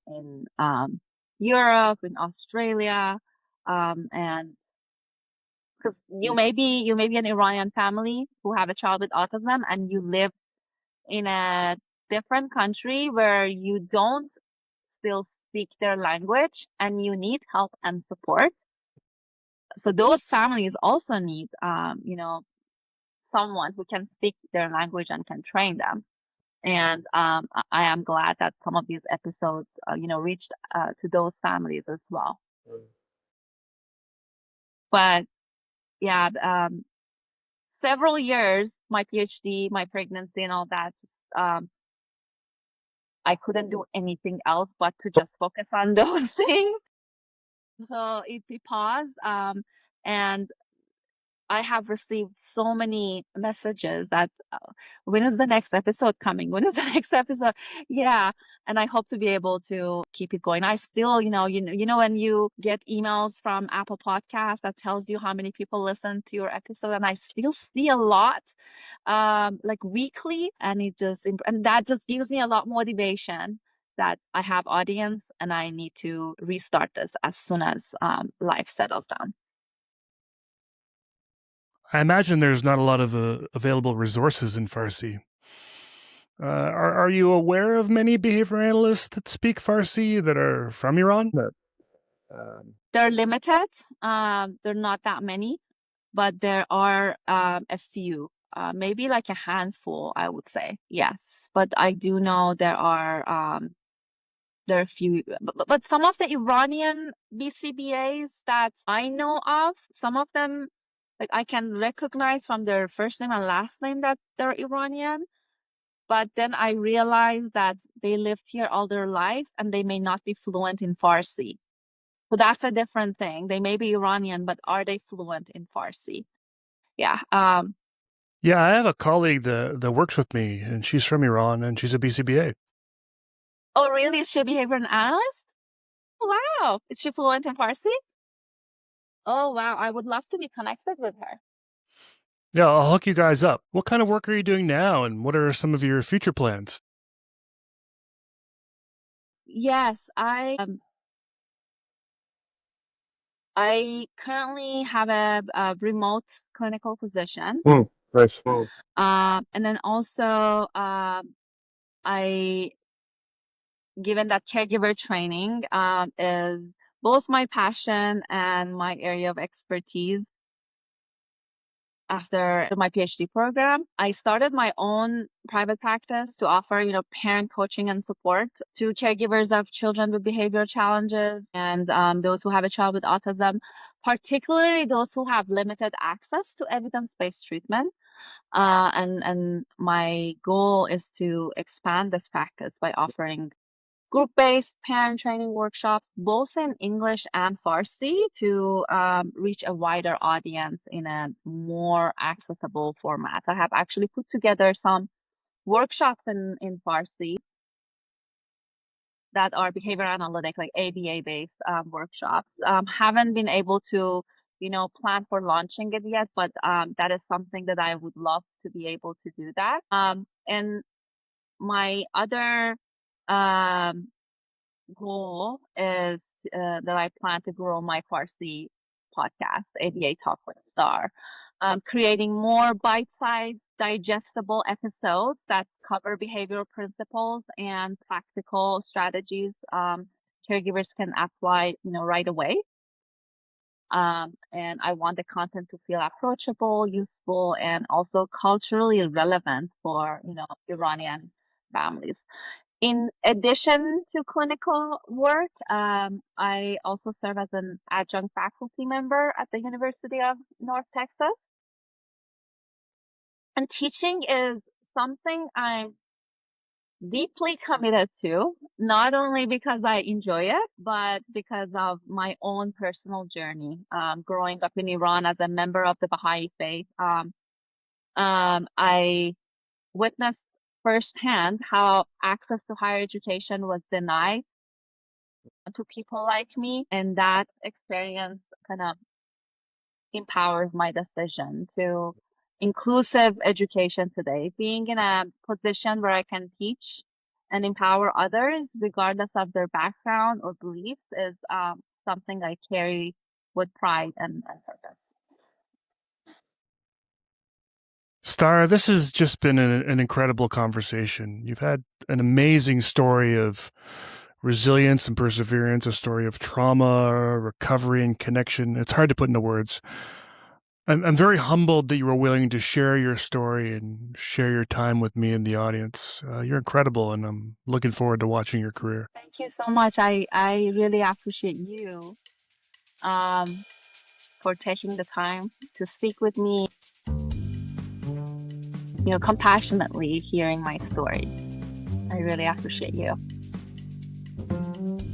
[SPEAKER 2] Europe, in Australia, and because you may be an Iranian family who have a child with autism, and you live in a different country where you don't still speak their language and you need help and support. So those families also need, someone who can speak their language and can train them. And I am glad that some of these episodes, reached to those families as well. But yeah, several years, my PhD, my pregnancy, and all that, just I couldn't do anything else but to just focus on those things. So it paused, and I have received so many messages that when is the next episode coming? When is the next episode? Yeah, and I hope to be able to keep it going. I still, when you get emails from Apple Podcasts that tells you how many people listen to your episode, and I still see a lot, like weekly, and that just gives me a lot motivation that I have audience and I need to restart this as soon as life settles down.
[SPEAKER 1] I imagine there's not a lot of available resources in Farsi. Are you aware of many behavior analysts that speak Farsi that are from Iran?
[SPEAKER 2] They're limited. They're not that many, but there are a few, maybe like a handful, I would say. Yes, but I do know there are a few. But some of the Iranian BCBAs that I know of, some of them, like I can recognize from their first name and last name that they're Iranian. But then I realized that they lived here all their life and they may not be fluent in Farsi. So that's a different thing. They may be Iranian, but are they fluent in Farsi? Yeah.
[SPEAKER 1] Yeah, I have a colleague that works with me, and she's from Iran, and she's a BCBA.
[SPEAKER 2] Oh, really? Is she a behavior analyst? Oh, wow. Is she fluent in Farsi? Oh, wow. I would love to be connected with her.
[SPEAKER 1] Yeah, I'll hook you guys up. What kind of work are you doing now, and what are some of your future plans?
[SPEAKER 2] Yes, I currently have a remote clinical position.
[SPEAKER 1] Nice.
[SPEAKER 2] And then also, given that caregiver training is both my passion and my area of expertise. After my PhD program, I started my own private practice to offer, parent coaching and support to caregivers of children with behavioral challenges and those who have a child with autism, particularly those who have limited access to evidence-based treatment. And my goal is to expand this practice by offering group-based parent training workshops, both in English and Farsi, to reach a wider audience in a more accessible format. I have actually put together some workshops in Farsi that are behavior analytic, like ABA-based workshops. Haven't been able to, plan for launching it yet, but that is something that I would love to be able to do that. And my other goal is that I plan to grow my Farsi podcast, ABA Talk with Star, creating more bite-sized, digestible episodes that cover behavioral principles and practical strategies caregivers can apply, right away. And I want the content to feel approachable, useful, and also culturally relevant for, Iranian families. In addition to clinical work, I also serve as an adjunct faculty member at the University of North Texas. And teaching is something I'm deeply committed to, not only because I enjoy it, but because of my own personal journey. Growing up in Iran as a member of the Bahá'í Faith, I witnessed firsthand how access to higher education was denied to people like me. And that experience kind of empowers my decision to inclusive education today. Being in a position where I can teach and empower others, regardless of their background or beliefs, is something I carry with pride and purpose.
[SPEAKER 1] Star, this has just been an incredible conversation. You've had an amazing story of resilience and perseverance, a story of trauma, recovery, and connection. It's hard to put into words. I'm very humbled that you were willing to share your story and share your time with me and the audience. You're incredible, and I'm looking forward to watching your career.
[SPEAKER 2] Thank you so much. I really appreciate you for taking the time to speak with me, compassionately hearing my story. I really appreciate you.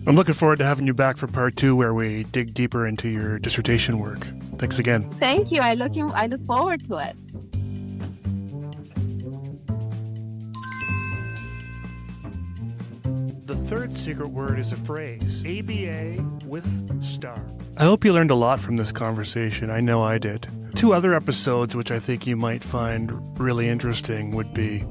[SPEAKER 1] I'm looking forward to having you back for part 2, where we dig deeper into your dissertation work. Thanks again.
[SPEAKER 2] Thank you. I look forward to it.
[SPEAKER 1] The third secret word is a phrase, ABA with star. I hope you learned a lot from this conversation. I know I did. 2 other episodes which I think you might find really interesting would be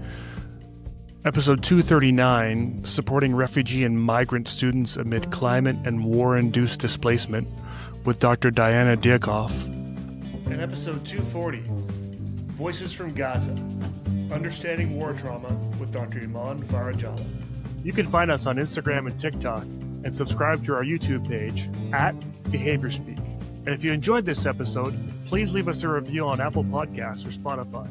[SPEAKER 1] Episode 239, Supporting Refugee and Migrant Students Amid Climate and War-Induced Displacement, with Dr. Diana Diakoff. And Episode 240, Voices from Gaza, Understanding War Trauma, with Dr. Iman Farajala. You can find us on Instagram and TikTok, and subscribe to our YouTube page at Behaviour Speak. And if you enjoyed this episode, please leave us a review on Apple Podcasts or Spotify.